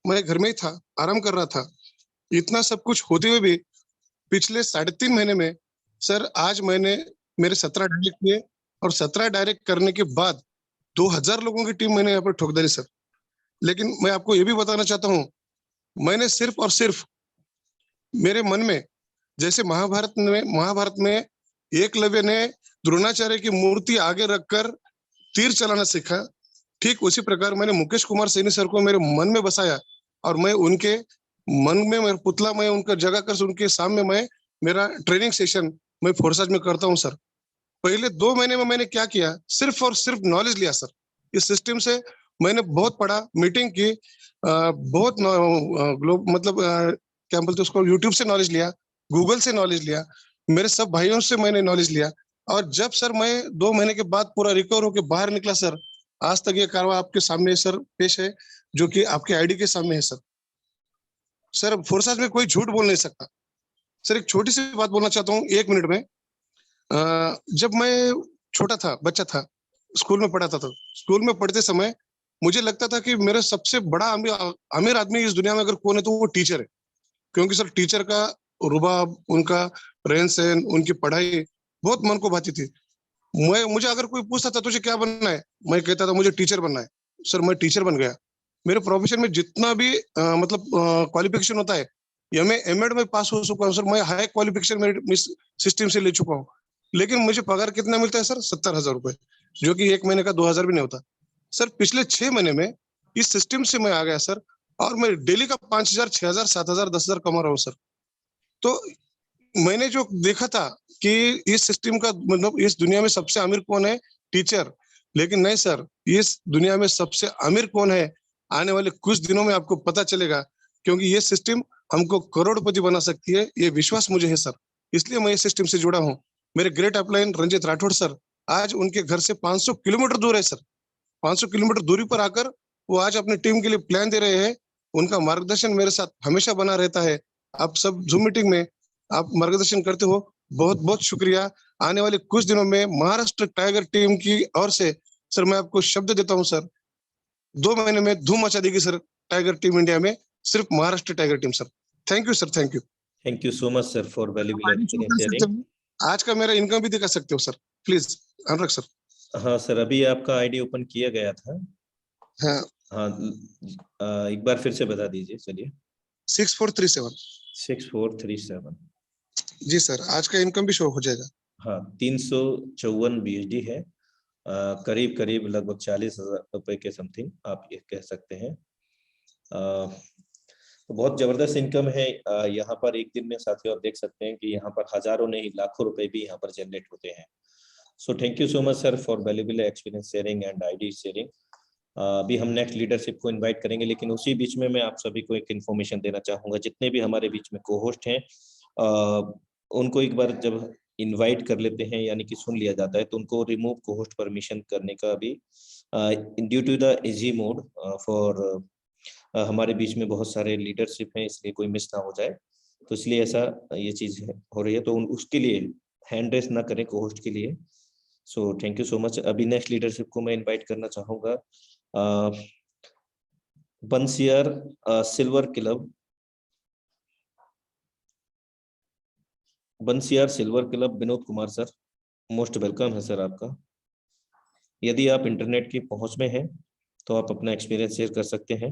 मैं घर में ही था, आराम कर रहा था। इतना सब कुछ होते हुए भी पिछले 3.5 महीने में सर आज मैंने मेरे 17 डायरेक्ट किए, और 17 डायरेक्ट करने के बाद 2000 लोगों की टीम मैंने यहाँ पर ठोक डाली सर। लेकिन मैं आपको ये भी बताना चाहता हूँ, मैंने सिर्फ और सिर्फ मेरे मन में, जैसे महाभारत में एकलव्य ने द्रोणाचार्य की मूर्ति आगे रखकर तीर चलाना सीखा, ठीक उसी प्रकार मैंने मुकेश कुमार सैनी सर को मेरे मन में बसाया और मैं उनके मन में मेरा पुतला मैं उनका जगह कर उनके सामने मैं मेरा ट्रेनिंग सेशन मैं फोर्सेज में करता हूँ सर। पहले 2 महीने में मैंने क्या किया, सिर्फ और सिर्फ नॉलेज लिया सर। इस सिस्टम से मैंने बहुत पढ़ा, मीटिंग की, बहुत मतलब क्या बोलते उसको, यूट्यूब से नॉलेज लिया, गूगल से नॉलेज लिया, मेरे सब भाइयों से मैंने नॉलेज लिया। और जब सर मैं 2 महीने के बाद पूरा रिकवर होकर बाहर निकला सर, आज तक ये कारवा आपके सामने सर पेश है, जो कि आपके आईडी के सामने है सर। सर फोर्सेज में कोई झूठ बोल नहीं सकता सर। एक छोटी सी बात बोलना चाहता हूँ 1 मिनट में। जब मैं छोटा था, बच्चा था, स्कूल में पढ़ा था, तो स्कूल में पढ़ते समय मुझे लगता था कि मेरा सबसे बड़ा अमीर आदमी इस दुनिया में अगर कौन है तो वो टीचर है। क्योंकि सर टीचर का रुबाब, उनका रहन सहन, उनकी पढ़ाई बहुत मन को भाती थी। मुझे अगर कोई पूछता था तुझे क्या बनना है, मैं कहता था मुझे टीचर बनना है। सर मैं टीचर बन गया। मेरे प्रोफेशन में जितना भी मतलब क्वालिफिकेशन होता है, एमए एमएड में पास हो चुका हूँ सर। मैं हाई क्वालिफिकेशन मेरे सिस्टम से ले चुका हूँ। लेकिन मुझे पगार कितना मिलता है सर? 70,000 रुपए, जो कि 1 महीने का 2,000 भी नहीं होता सर। पिछले 6 महीने में इस सिस्टम से मैं आ गया सर, और मैं डेली का 5,000, 6,000, 7,000, 10,000 कमा रहा हूँ सर। तो मैंने जो देखा था कि इस सिस्टम का मतलब इस दुनिया में सबसे अमीर कौन है? टीचर। लेकिन नहीं सर, इस दुनिया में सबसे अमीर कौन है आने वाले कुछ दिनों में आपको पता चलेगा, क्योंकि ये सिस्टम हमको करोड़पति बना सकती है, ये विश्वास मुझे है सर। इसलिए मैं इस सिस्टम से जुड़ा हूँ। मेरे great upline Ranjit Rathore sir आज उनके घर से 500 किलोमीटर दूर है सर। 500 किलोमीटर दूरी पर आकर वो आज अपनी टीम के लिए प्लान दे रहे हैं। उनका मार्गदर्शन मेरे साथ हमेशा बना रहता है। आप सब जूम मीटिंग में आप मार्गदर्शन करते हो, बहुत बहुत शुक्रिया। आने वाले कुछ दिनों में महाराष्ट्र टाइगर टीम की ओर से सर मैं आपको शब्द देता हूं सर, 2 महीने में धूम मचा देगी सर टाइगर टीम इंडिया में, सिर्फ Maharashtra tiger team sir. Thank you sir, thank you. Thank you so much sir for valuable experience sharing. आज का मेरा इनकम भी दिखा सकते हो सर, प्लीज अनुराग सर। हाँ सर, अभी आपका आईडी ओपन किया गया था। हाँ हाँ, एक बार फिर से बता दीजिए। चलिए 6437। 6437। जी सर, आज का इनकम भी शो हो जाएगा। हाँ, 354 BSD है, करीब करीब लगभग 40,000 रुपए के समथिंग आप ये कह सकते हैं। तो बहुत जबरदस्त इनकम है यहाँ पर। एक दिन में साथियों आप देख सकते हैं कि यहाँ पर हजारों नहीं लाखों रुपए भी यहाँ पर जनरेट होते हैं। सो thank you so much sir for valuable experience sharing and ID sharing. अभी हम नेक्स्ट लीडरशिप को इनवाइट करेंगे, लेकिन उसी बीच में मैं आप सभी को एक इन्फॉर्मेशन देना चाहूंगा। जितने भी हमारे बीच में को-होस्ट हैं उनको एक बार जब इनवाइट कर लेते हैं, यानी कि सुन लिया जाता है, तो उनको रिमूव को-होस्ट परमिशन करने का भी due to the easy mode for हमारे बीच में बहुत सारे लीडरशिप हैं, इसलिए कोई मिस ना हो जाए, तो इसलिए ऐसा ये चीज हो रही है। तो उसके लिए हैंड रेस ना करें को-होस्ट के लिए। So thank you so much. अभी नेक्स्ट लीडरशिप को मैं इनवाइट करना चाहूंगा बंसियार सिल्वर क्लब। बंसियार silver club Vinod Kumar sir, most welcome है सर आपका। यदि आप इंटरनेट की पहुंच में हैं तो आप अपना एक्सपीरियंस शेयर कर सकते हैं।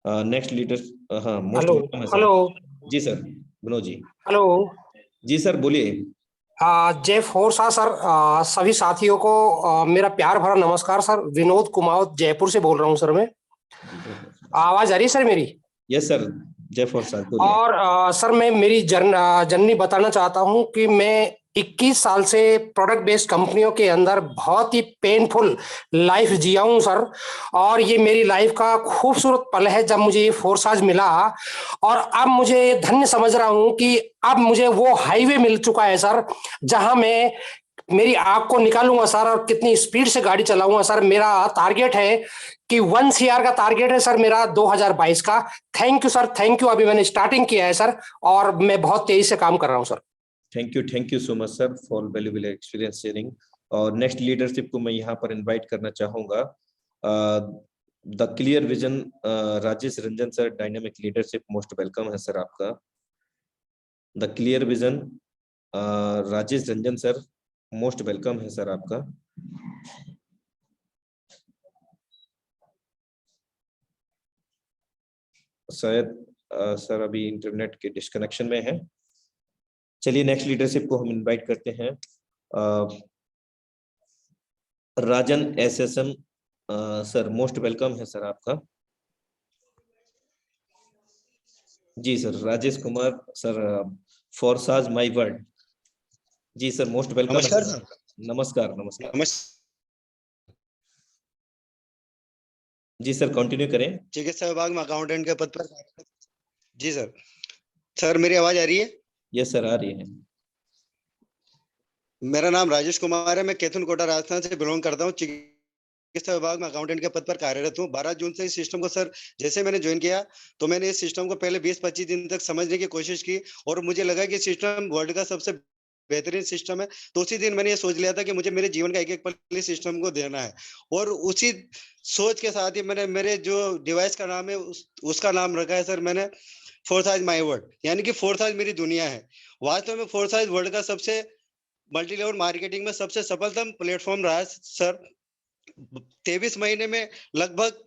नेक्स्ट लीडर, हाँ मोस्ट हेलो वेलकम है सर। हेलो जी सर, विनोद जी। हेलो। जी सर बोलिए। जय फोर्सा सर, सभी साथियों को मेरा प्यार भरा नमस्कार सर। विनोद कुमार जयपुर से बोल रहा हूँ सर मैं। आवाज आ रही है सर मेरी? यस सर, जय फोर्स सर बोलिए। और सर मैं मेरी जर्नी बताना चाहता हूँ कि मैं 21 साल से प्रोडक्ट बेस्ड कंपनियों के अंदर बहुत ही पेनफुल लाइफ जिया हूँ सर। और ये मेरी लाइफ का खूबसूरत पल है जब मुझे ये फोर्साज मिला। और अब मुझे धन्य समझ रहा हूँ कि अब मुझे वो हाईवे मिल चुका है सर, जहां मैं मेरी आग को निकालूंगा सर और कितनी स्पीड से गाड़ी चलाऊंगा सर। मेरा टारगेट है कि 1 CR का टारगेट है सर मेरा 2022 का। Thank you sir, thank you. अभी मैंने स्टार्टिंग किया है सर और मैं बहुत तेजी से काम कर रहा हूं sir. Thank you so much sir for valuable experience sharing. और नेक्स्ट लीडरशिप को मैं यहाँ पर इनवाइट करना चाहूंगा the clear vision Rajesh Ranjan sir, dynamic leadership, most welcome है सर आपका। The clear vision Rajesh Ranjan sir, most welcome है सर आपका। शायद सर अभी इंटरनेट के डिस्कनेक्शन में है। चलिए नेक्स्ट लीडरशिप को हम इनवाइट करते हैं Rajan SSM sir, most welcome है सर आपका। जी sir, Rajesh Kumar sir, Forsage my world. जी सर, मोस्ट वेलकम। नमस्कार सर। नमस्कार नमस्कार। नमस्कार। जी सर, कंटिन्यू करें। चिकित्सा विभाग में अकाउंटेंट के पद पर। जी सर। सर मेरी आवाज आ रही है? यस सर, आ रही है। मेरा नाम राजेश कुमार है, मैं कैथुन कोटा राजस्थान से बिलोंग करता हूँ। चिकित्सा विभाग में अकाउंटेंट के पद पर कार्यरत हूँ। 12 जून से इस सिस्टम को सर जैसे मैंने ज्वाइन किया तो मैंने इस सिस्टम को पहले 20-25 दिन तक समझने की कोशिश की और मुझे लगा कि सिस्टम वर्ल्ड का सबसे बेहतरीन सिस्टम है। तो उसी दिन मैंने ये सोच लिया था कि मुझे मेरे जीवन का एक एक पल इस सिस्टम को देना है और उसी सोच के साथ ही मैंने मेरे जो डिवाइस का नाम है उसका नाम रखा है सर मैंने फोर्साइज माय वर्ल्ड, यानी कि फोर्साइज मेरी दुनिया है। वास्तव में फोर्साइज वर्ल्ड का सबसे मल्टी लेवल मार्केटिंग में सबसे सफलतम प्लेटफॉर्म रहा है सर। 23 महीने में लगभग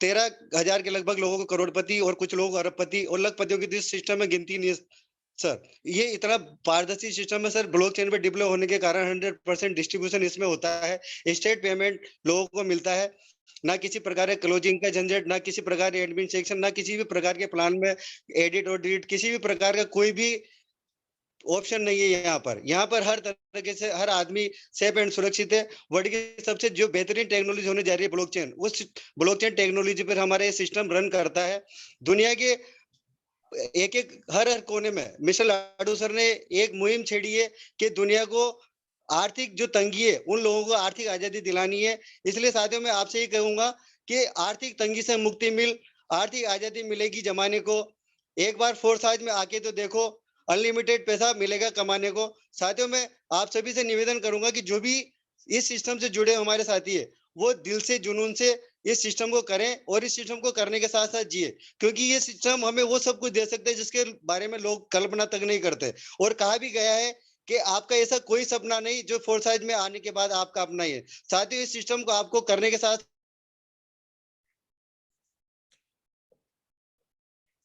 13,000 के लगभग लोगों को करोड़पति और कुछ लोगों को अरबपति और लखपतियों की इस सिस्टम में गिनती नहीं है सर। ये इतना पारदर्शी सिस्टम है सर। ब्लॉकचेन पे डिप्लॉय होने के कारण 100% डिस्ट्रीब्यूशन इसमें होता है। स्टेट पेमेंट लोगों को मिलता है, ना किसी प्रकार के क्लोजिंग का झंझट, ना किसी प्रकार के एडमिन सेक्शन, ना किसी भी प्रकार के प्लान में एडिट और डिलीट, किसी भी प्रकार का कोई भी ऑप्शन नहीं है यहाँ पर हर तरीके से हर आदमी सेफ एंड सुरक्षित है। वर्ल्ड की सबसे जो बेहतरीन टेक्नोलॉजी होने जा रही है ब्लॉकचेन, उस ब्लॉकचेन टेक्नोलॉजी पर हमारा ये सिस्टम रन करता है। दुनिया के एक एक हर कोने में मिशेल लाडू सर ने एक मुहिम छेड़ी है कि दुनिया को आर्थिक जो तंगी है उन लोगों को आर्थिक आजादी दिलानी है। इसलिए साथियों मैं आपसे ये कहूंगा कि आर्थिक तंगी से मुक्ति आर्थिक आजादी मिलेगी जमाने को। एक बार फोर्साइज में आके तो देखो, अनलिमिटेड पैसा मिलेगा कमाने को। साथियों मैं आप सभी से निवेदन करूंगा कि जो भी इस सिस्टम से जुड़े हमारे साथी है वो दिल से जुनून से इस सिस्टम को करें और इस सिस्टम को करने के साथ साथ जिए, क्योंकि ये सिस्टम हमें वो सब कुछ दे सकते हैं जिसके बारे में लोग कल्पना तक नहीं करते। और कहा भी गया है कि आपका ऐसा कोई सपना नहीं जो फोर्साइज में आने के बाद आपका अपना ही है। साथियों इस सिस्टम को आपको करने के साथ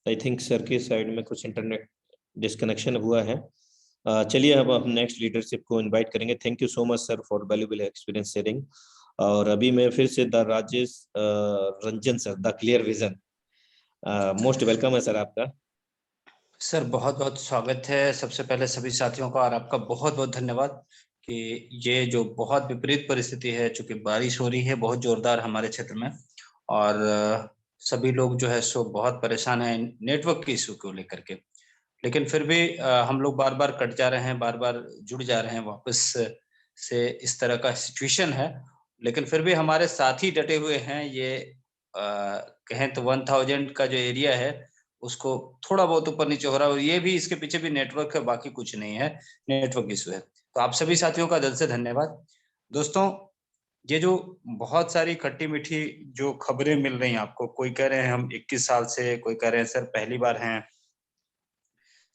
आई थिंक सर के साइड में कुछ इंटरनेट डिस्कनेक्शन हुआ है। चलिए अब हम नेक्स्ट लीडरशिप को इनवाइट करेंगे। Thank you so much sir for valuable experience sharing. और अभी मैं फिर से the Rajesh Ranjan sir, the clear vision, most welcome है सर आपका। सर बहुत बहुत स्वागत है सबसे पहले सभी साथियों का, और आपका बहुत बहुत धन्यवाद कि ये जो बहुत विपरीत परिस्थिति है, चूंकि बारिश हो रही है बहुत जोरदार हमारे क्षेत्र में और सभी लोग जो है सो बहुत परेशान हैं नेटवर्क के इशू को लेकर के, लेकिन फिर भी हम लोग बार बार कट जा रहे हैं, बार बार जुड़ जा रहे हैं वापस से। इस तरह का सिचुएशन है, लेकिन फिर भी हमारे साथी डटे हुए हैं। ये कहें तो 1000 का जो एरिया है उसको थोड़ा बहुत ऊपर नीचे हो रहा है, और ये भी इसके पीछे भी नेटवर्क है, बाकी कुछ नहीं है, नेटवर्क इशू है। तो आप सभी साथियों का दिल से धन्यवाद। दोस्तों ये जो बहुत सारी खट्टी मीठी जो खबरें मिल रही हैं आपको, कोई कह रहे हैं हम 21 साल से, कोई कह रहे हैं सर पहली बार हैं।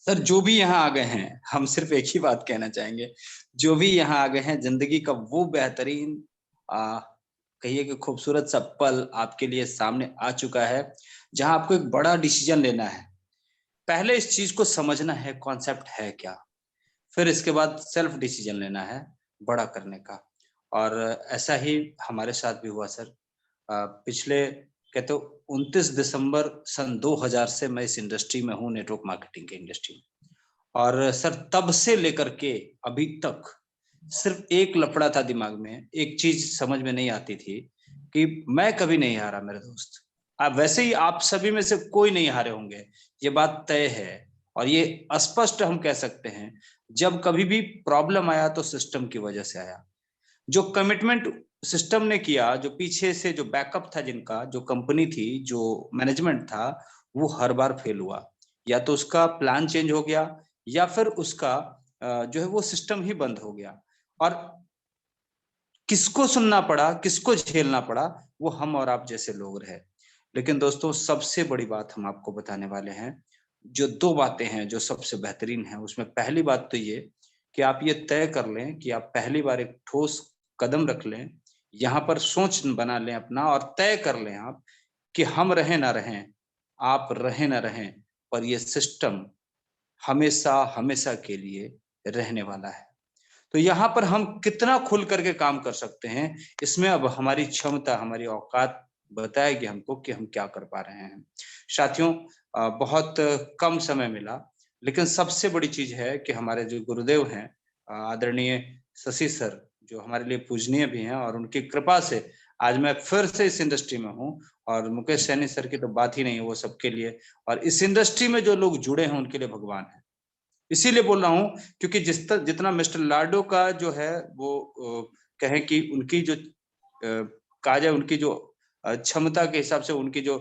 सर जो भी यहाँ आ गए हैं, हम सिर्फ एक ही बात कहना चाहेंगे, जो भी यहाँ आ गए हैं, जिंदगी का वो बेहतरीन कहिए कि खूबसूरत सा पल आपके लिए सामने आ चुका है, जहां आपको एक बड़ा डिसीजन लेना है। पहले इस चीज को समझना है कॉन्सेप्ट है क्या, फिर इसके बाद सेल्फ डिसीजन लेना है बड़ा करने का। और ऐसा ही हमारे साथ भी हुआ सर। पिछले कहते 29 दिसंबर सन 2000 से मैं इस इंडस्ट्री में हूँ, नेटवर्क मार्केटिंग की इंडस्ट्री में। और सर तब से लेकर के अभी तक सिर्फ एक लफड़ा था दिमाग में, एक चीज समझ में नहीं आती थी कि मैं कभी नहीं हारा मेरे दोस्त। अब वैसे ही आप सभी में से कोई नहीं हारे होंगे, ये बात तय है। और ये स्पष्ट हम कह सकते हैं, जब कभी भी प्रॉब्लम आया तो सिस्टम की वजह से आया। जो कमिटमेंट सिस्टम ने किया, जो पीछे से जो बैकअप था, जिनका जो कंपनी थी, जो मैनेजमेंट था, वो हर बार फेल हुआ। या तो उसका प्लान चेंज हो गया, या फिर उसका जो है वो सिस्टम ही बंद हो गया। और किसको सुनना पड़ा, किसको झेलना पड़ा, वो हम और आप जैसे लोग रहे। लेकिन दोस्तों सबसे बड़ी बात हम आपको बताने वाले हैं, जो 2 बातें हैं जो सबसे बेहतरीन है। उसमें पहली बात तो ये कि आप ये तय कर लें कि आप पहली बार एक ठोस कदम रख लें, यहाँ पर सोच बना लें अपना, और तय कर लें आप कि हम रहें ना रहें, आप रहें ना रहें, पर ये सिस्टम हमेशा हमेशा के लिए रहने वाला है। तो यहाँ पर हम कितना खुल करके काम कर सकते हैं, इसमें अब हमारी क्षमता, हमारी औकात बताएगी हमको कि हम क्या कर पा रहे हैं। साथियों, बहुत कम समय मिला, लेकिन सबसे बड़ी चीज है कि हमारे जो गुरुदेव हैं, आदरणीय शशि सर, जो हमारे लिए पूजनीय भी हैं, और उनकी कृपा से आज मैं फिर से इस इंडस्ट्री में हूँ। और मुकेश सैनी सर की तो बात ही नहीं है, वो सबके लिए, और इस इंडस्ट्री में जो लोग जुड़े हैं उनके लिए भगवान है। इसीलिए बोल रहा हूँ क्योंकि जितना मिस्टर लाडो का जो है वो कहें कि उनकी जो कहा जाए, उनकी जो क्षमता के हिसाब से उनकी जो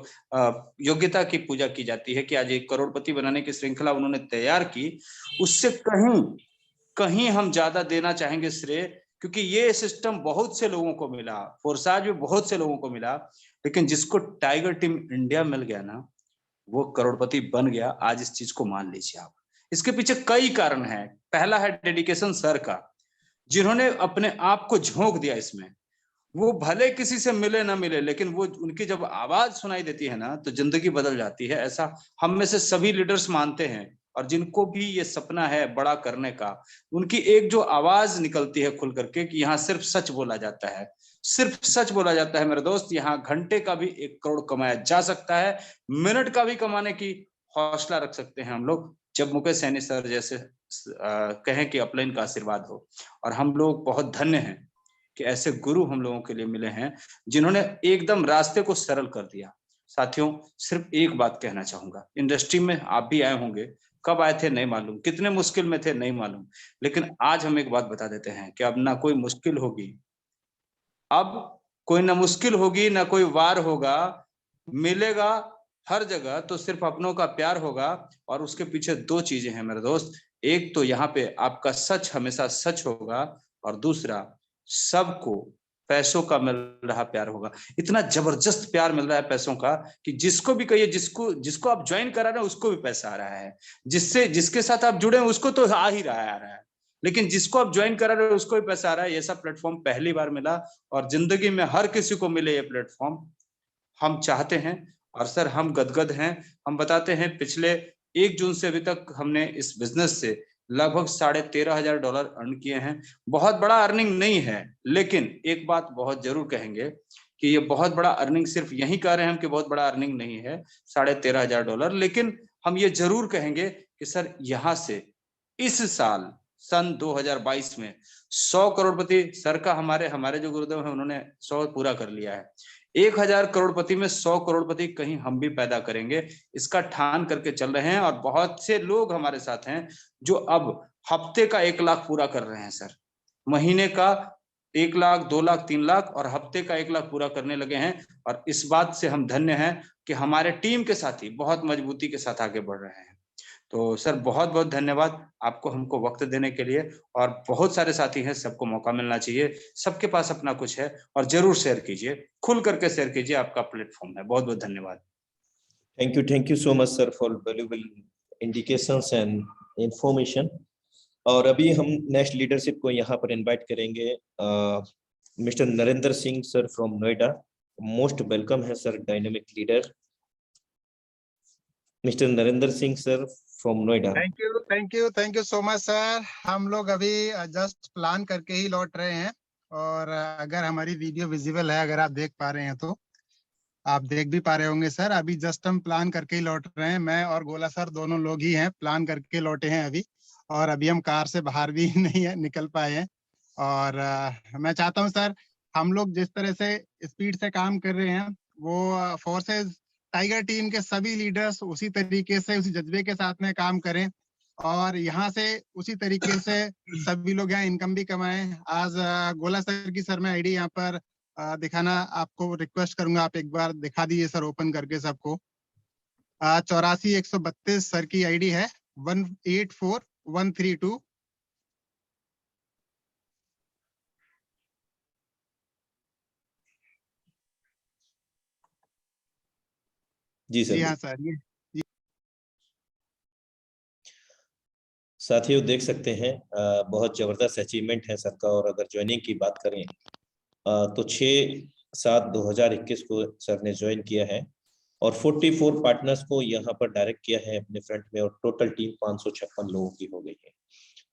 योग्यता की पूजा की जाती है कि आज एक करोड़पति बनाने की श्रृंखला उन्होंने तैयार की, उससे कहीं हम ज्यादा देना चाहेंगे श्रेय, क्योंकि ये सिस्टम बहुत से लोगों को मिला, फोर्साज भी बहुत से लोगों को मिला, लेकिन जिसको टाइगर टीम इंडिया मिल गया ना, वो करोड़पति बन गया। आज इस चीज को मान लीजिए आप। इसके पीछे कई कारण हैं। पहला है डेडिकेशन सर का, जिन्होंने अपने आप को झोंक दिया इसमें। वो भले किसी से मिले ना मिले, लेकिन वो उनकी जब आवाज सुनाई देती है ना, तो जिंदगी बदल जाती है। ऐसा हम में से सभी लीडर्स मानते हैं, और जिनको भी ये सपना है बड़ा करने का, उनकी एक जो आवाज निकलती है खुल करके कि यहाँ सिर्फ सच बोला जाता है, सिर्फ सच बोला जाता है मेरे दोस्त। यहाँ घंटे का भी 1 करोड़ कमाया जा सकता है, मिनट का भी कमाने की हौसला रख सकते हैं हम लोग, जब मुकेश सैनी सर जैसे कहें कि अपलाइन का आशीर्वाद हो। और हम लोग बहुत धन्य हैं कि ऐसे गुरु हम लोगों के लिए मिले हैं, जिन्होंने एकदम रास्ते को सरल कर दिया। साथियों, सिर्फ एक बात कहना चाहूंगा, इंडस्ट्री में आप भी आए होंगे, कब आए थे नहीं मालूम, कितने मुश्किल में थे नहीं मालूम, लेकिन आज हम एक बात बता देते हैं कि अब ना कोई मुश्किल होगी, अब कोई ना मुश्किल होगी, ना कोई वार होगा, मिलेगा हर जगह तो सिर्फ अपनों का प्यार होगा। और उसके पीछे 2 चीजें हैं मेरे दोस्त, एक तो यहाँ पे आपका सच हमेशा सच होगा, और दूसरा सबको पैसों का मिल रहा प्यार होगा। इतना जबरदस्त प्यार मिल रहा है पैसों का कि जिसको भी कहिए, जिसको आप ज्वाइन करा रहे हैं उसको भी पैसा आ रहा है, जिसके साथ आप जुड़े हैं उसको तो आ ही रहा है, लेकिन जिसको आप ज्वाइन करा रहे हैं उसको भी पैसा आ रहा है। ये सब प्लेटफॉर्म पहली बार मिला, और जिंदगी में हर किसी को मिले ये प्लेटफॉर्म, हम चाहते हैं। और सर, हम गदगद हैं। हम बताते हैं, पिछले 1 जून से अभी तक हमने इस बिजनेस से लगभग $13,500 अर्न किए हैं। बहुत बड़ा अर्निंग नहीं है, लेकिन एक बात बहुत जरूर कहेंगे कि ये बहुत बड़ा अर्निंग सिर्फ यही कह रहे हैं हम कि बहुत बड़ा अर्निंग नहीं है $13,500, लेकिन हम ये जरूर कहेंगे कि सर, यहाँ से इस साल सन 2022 में 100 करोड़पति सर का, हमारे जो गुरुदेव हैं उन्होंने 100 पूरा कर लिया है। 1000 करोड़पति में 100 करोड़पति कहीं हम भी पैदा करेंगे, इसका ठान करके चल रहे हैं। और बहुत से लोग हमारे साथ हैं जो अब हफ्ते का 1 लाख पूरा कर रहे हैं सर, महीने का 1 लाख, 2 लाख, 3 लाख, और हफ्ते का 1 लाख पूरा करने लगे हैं। और इस बात से हम धन्य हैं कि हमारे टीम के साथी बहुत मजबूती के साथ आगे बढ़ रहे हैं। तो सर, बहुत बहुत धन्यवाद आपको हमको वक्त देने के लिए। और बहुत सारे साथी हैं, सबको मौका मिलना चाहिए, सबके पास अपना कुछ है, और जरूर शेयर कीजिए, खुल करके शेयर कीजिए, आपका प्लेटफॉर्म है। बहुत बहुत धन्यवाद। Thank you so much sir for valuable indications and information. और अभी हम नेक्स्ट लीडरशिप को यहाँ पर इनवाइट करेंगे, mister Narendra Singh sir from Noida. Most welcome है sir, dynamic leader mister Narendra Singh sir from Noida. Thank you so much sir. हम लोग अभी जस्ट प्लान करके ही लौट रहे हैं, और अगर हमारी वीडियो विजिबल है, अगर आप देख पा रहे हैं तो आप देख भी पा रहे होंगे सर। अभी जस्ट हम प्लान करके ही लौट रहे हैं, मैं और गोला सर दोनों लोग ही हैं, प्लान करके लौटे हैं अभी, और अभी हम कार से बाहर भी नहीं है निकल पाए हैं। और मैं चाहता हूं सर, हम लोग जिस तरह से स्पीड से काम कर रहे हैं, वो फोर्सेस टाइगर टीम के सभी लीडर्स उसी तरीके से, उसी जज्बे के साथ में काम करें, और यहाँ से उसी तरीके से सभी लोग यहाँ इनकम भी कमाएं। आज गोला सर की सर मैं आईडी यहाँ पर दिखाना आपको रिक्वेस्ट करूंगा, आप एक बार दिखा दीजिए सर, ओपन करके सबको। 84,132 सर की आईडी है, 184,132। जी सर। जी हाँ सर। ये साथियों देख सकते हैं, बहुत जबरदस्त अचीवमेंट है सर का। और अगर ज्वाइनिंग की बात करें तो 6/7/2021 को सर ने ज्वाइन किया है, और 44 पार्टनर्स को यहाँ पर डायरेक्ट किया है अपने फ्रंट में, और टोटल टीम 556 लोगों की हो गई है।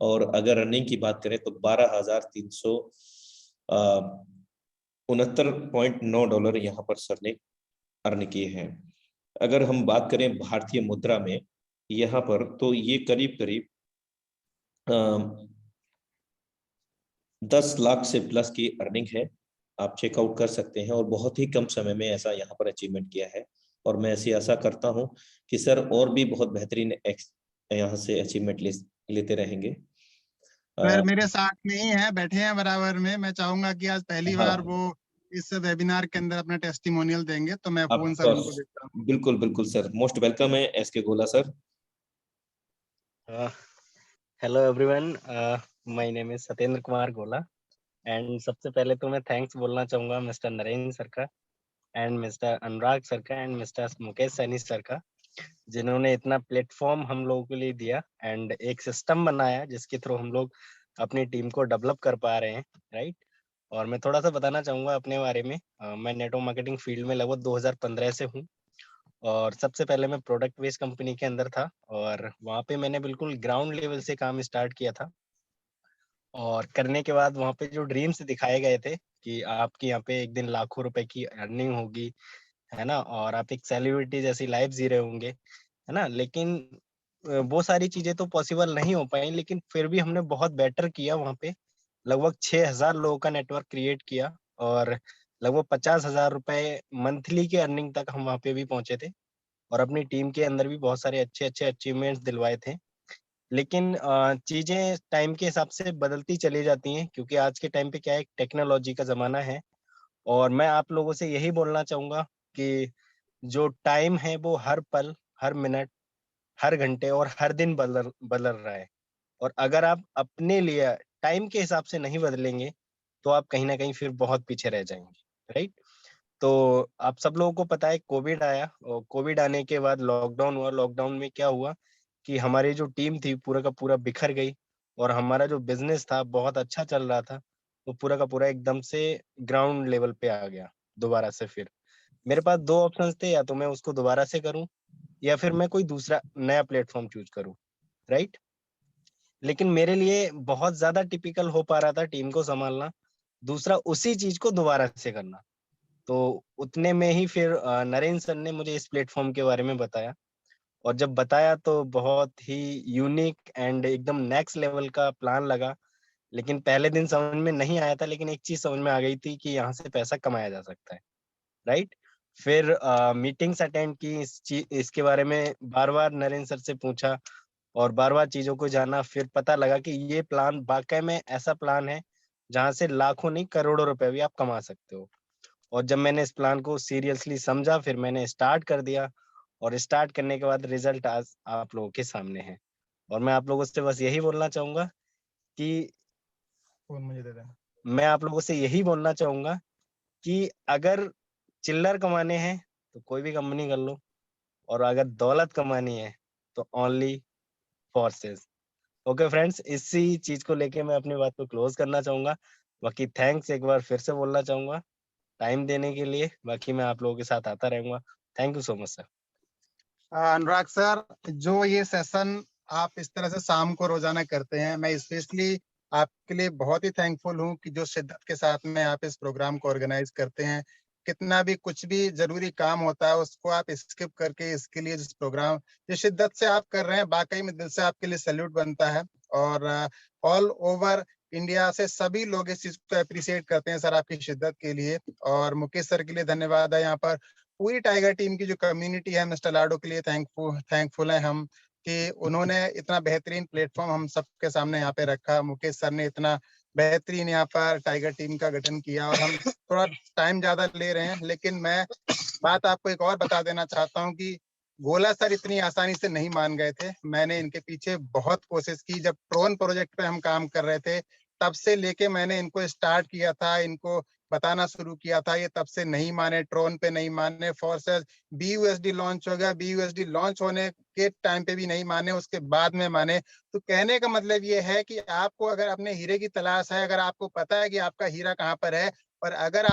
और अगर अर्निंग की बात करें तो $12,369 यहाँ पर सर ने अर्न किए हैं। अगर हम बात करें भारतीय मुद्रा में यहाँ पर, तो ये करीब करीब 10 लाख से प्लस की अर्निंग है। आप चेकआउट कर सकते हैं और बहुत ही कम समय में ऐसा यहाँ पर अचीवमेंट किया है। और मैं ऐसी आशा करता हूँ कि सर और भी बहुत बेहतरीन यहाँ से अचीवमेंट लेते रहेंगे। सर मेरे साथ में ही है, बैठे हैं बराबर में। मैं चाहूंगा कि आज पहली बार वो इस वेबिनार के अंदर अपना टेस्टिमोनियल देंगे, तो मैं फोन सर उनको देता हूँ। बिल्कुल बिल्कुल सर, मोस्ट वेलकम है एसके गोला sir. Hello everyone, my name is Satyendra Kumar गोला एंड सबसे पहले तो मैं थैंक्स बोलना चाहूँगा मिस्टर नरेंद्र सर का एंड मिस्टर अनुराग सर का and mister Mukesh Saini sir का, जिन्होंने इतना प्लेटफॉर्म हम लोगों के लिए दिया एंड एक सिस्टम बनाया जिसके थ्रू हम लोग अपनी टीम को डेवलप कर पा रहे हैं, राइट। और मैं थोड़ा सा बताना चाहूँगा अपने बारे में। मैं नेटवर्क मार्केटिंग फील्ड में लगभग 2015 से हूँ और सबसे पहले मैं प्रोडक्ट बेस्ड कंपनी के अंदर था और वहाँ पे मैंने बिल्कुल ग्राउंड लेवल से काम स्टार्ट किया था। और करने के बाद वहाँ पे जो ड्रीम्स दिखाए गए थे कि आपके यहाँ पे एक दिन लाखों रुपए की अर्निंग होगी, है ना, और आप एक सेलिब्रिटी जैसी लाइफ जी रहे होंगे, है ना, लेकिन वो सारी चीजें तो पॉसिबल नहीं हो पाई, लेकिन फिर भी हमने बहुत बेटर किया। वहाँ पे लगभग 6000 लोगों का नेटवर्क क्रिएट किया और लगभग 50,000 रुपए मंथली के अर्निंग तक हम वहाँ पे भी पहुंचे थे और अपनी टीम के अंदर भी बहुत सारे अच्छे अच्छे अचीवमेंट्स दिलवाए थे। लेकिन चीजें टाइम के हिसाब से बदलती चली जाती हैं, क्योंकि आज के टाइम पे क्या है, टेक्नोलॉजी का जमाना है। और मैं आप लोगों से यही बोलना चाहूंगा कि जो टाइम है वो हर पल, हर मिनट, हर घंटे और हर दिन बदल रहा है। और अगर आप अपने लिए टाइम के हिसाब से नहीं बदलेंगे तो आप कहीं ना कहीं फिर बहुत पीछे रह जाएंगे, राइट। तो आप सब लोगों को पता है कोविड आया और कोविड आने के बाद लॉकडाउन हुआ। लॉकडाउन में क्या हुआ कि हमारी जो टीम थी पूरा का पूरा बिखर गई और हमारा जो बिजनेस था बहुत अच्छा चल रहा था वो पूरा का पूरा एकदम से ग्राउंड लेवल पे आ गया दोबारा से। फिर मेरे पास दो ऑप्शंस थे, या तो मैं उसको दोबारा से करूं या फिर मैं कोई दूसरा नया प्लेटफॉर्म चूज करूं, राइट। लेकिन मेरे लिए बहुत ज्यादा टिपिकल हो पा रहा था टीम को संभालना, दूसरा उसी चीज को दोबारा से करना। तो उतने में ही फिर नरेंद्र सर ने मुझे इस प्लेटफॉर्म के बारे में बताया और जब बताया तो बहुत ही यूनिक एंड एकदम नेक्स्ट लेवल का प्लान लगा। लेकिन पहले दिन समझ में नहीं आया था, लेकिन एक चीज समझ में आ गई थी कि यहाँ से पैसा कमाया जा सकता है, राइट। फिर मीटिंग्स अटेंड की, इसके बारे में बार बार नरेंद्र सर से पूछा और बार बार चीजों को जाना। फिर पता लगा कि ये प्लान वाकई में ऐसा प्लान है जहाँ से लाखों नहीं करोड़ों रुपए भी आप कमा सकते हो। और जब मैंने इस प्लान को सीरियसली समझा फिर मैंने स्टार्ट कर दिया और स्टार्ट करने के बाद रिजल्ट आज आप लोगों के सामने है। और मैं आप लोगों से बस यही बोलना चाहूंगा कि मुझे दे देना। मैं आप लोगों से यही बोलना चाहूंगा कि अगर चिल्लर कमाने हैं तो कोई भी कंपनी कर लो, और अगर दौलत कमानी है तो ओनली फोर्सेस। ओके फ्रेंड्स, इसी चीज को लेके मैं अपनी बात को क्लोज करना चाहूंगा। बाकी थैंक्स एक बार फिर से बोलना चाहूंगा टाइम देने के लिए। बाकी मैं आप लोगों के साथ आता रहूंगा। Thank you so much sir. Anurag sir, जो ये सेशन आप इस तरह से शाम को रोजाना करते हैं, मैं स्पेशली आपके लिए बहुत ही थैंकफुल हूँ कि जो शिद्दत के साथ में आप इस प्रोग्राम को ऑर्गेनाइज करते हैं। कितना भी कुछ भी जरूरी काम होता है उसको आप स्किप करके इसके लिए जिस प्रोग्राम जिस शिद्दत से आप कर रहे हैं, वाकई में दिल से आपके लिए सैल्यूट बनता है। और ऑल ओवर इंडिया से सभी लोग इस चीज को अप्रिशिएट करते हैं सर आपकी शिद्दत के लिए। और मुकेश सर के लिए धन्यवाद है। यहाँ पर पूरी टाइगर टीम की जो कम्युनिटी है, मिस्टर लाडो के लिए थैंकफुल है हम कि उन्होंने इतना बेहतरीन प्लेटफॉर्म हम सबके सामने यहाँ पे रखा। मुकेश सर ने इतना बेहतरीन यहाँ पर टाइगर टीम का गठन किया और हम थोड़ा टाइम ज्यादा ले रहे हैं, लेकिन मैं बात आपको एक और बता देना चाहता हूँ कि गोला सर इतनी आसानी से नहीं मान गए थे। मैंने इनके पीछे बहुत कोशिश की। जब ट्रोन प्रोजेक्ट पे हम काम कर रहे थे तब से लेके मैंने इनको स्टार्ट किया था, इनको बताना शुरू किया था, ये तब से नहीं माने, ट्रोन पे नहीं माने। फोर्सेस BUSD लॉन्च हो गया, BUSD लॉन्च होने के टाइम पे भी नहीं माने, उसके बाद में माने। तो कहने का मतलब ये है कि आपको अगर अपने हीरे की तलाश है, अगर आपको पता है कि आपका हीरा कहाँ पर है और अगर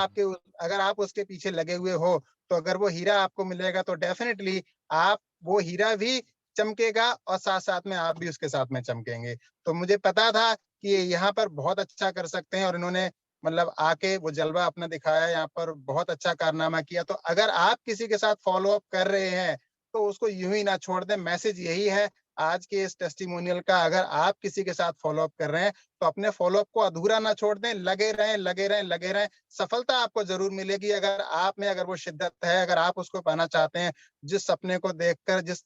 आप उसके पीछे लगे हुए हो, तो अगर वो हीरा आपको मिलेगा तो डेफिनेटली आप वो हीरा भी चमकेगा और साथ साथ में आप भी उसके साथ में चमकेंगे। तो मुझे पता था कि ये यहाँ पर बहुत अच्छा कर सकते हैं और इन्होंने मतलब आके वो जलवा अपना दिखाया, यहाँ पर बहुत अच्छा कारनामा किया। तो अगर आप किसी के साथ फॉलो अप कर रहे हैं तो उसको यूं ही ना छोड़ दें। मैसेज यही है आज के इस टेस्टिमोनियल का, अगर आप किसी के साथ फॉलो अप कर रहे हैं तो अपने फॉलो अप को अधूरा ना छोड़ दें, लगे रहें लगे रहें लगे रहें। सफलता आपको जरूर मिलेगी अगर आप में अगर वो शिद्दत है, अगर आप उसको पाना चाहते हैं। जिस सपने को देखकर, जिस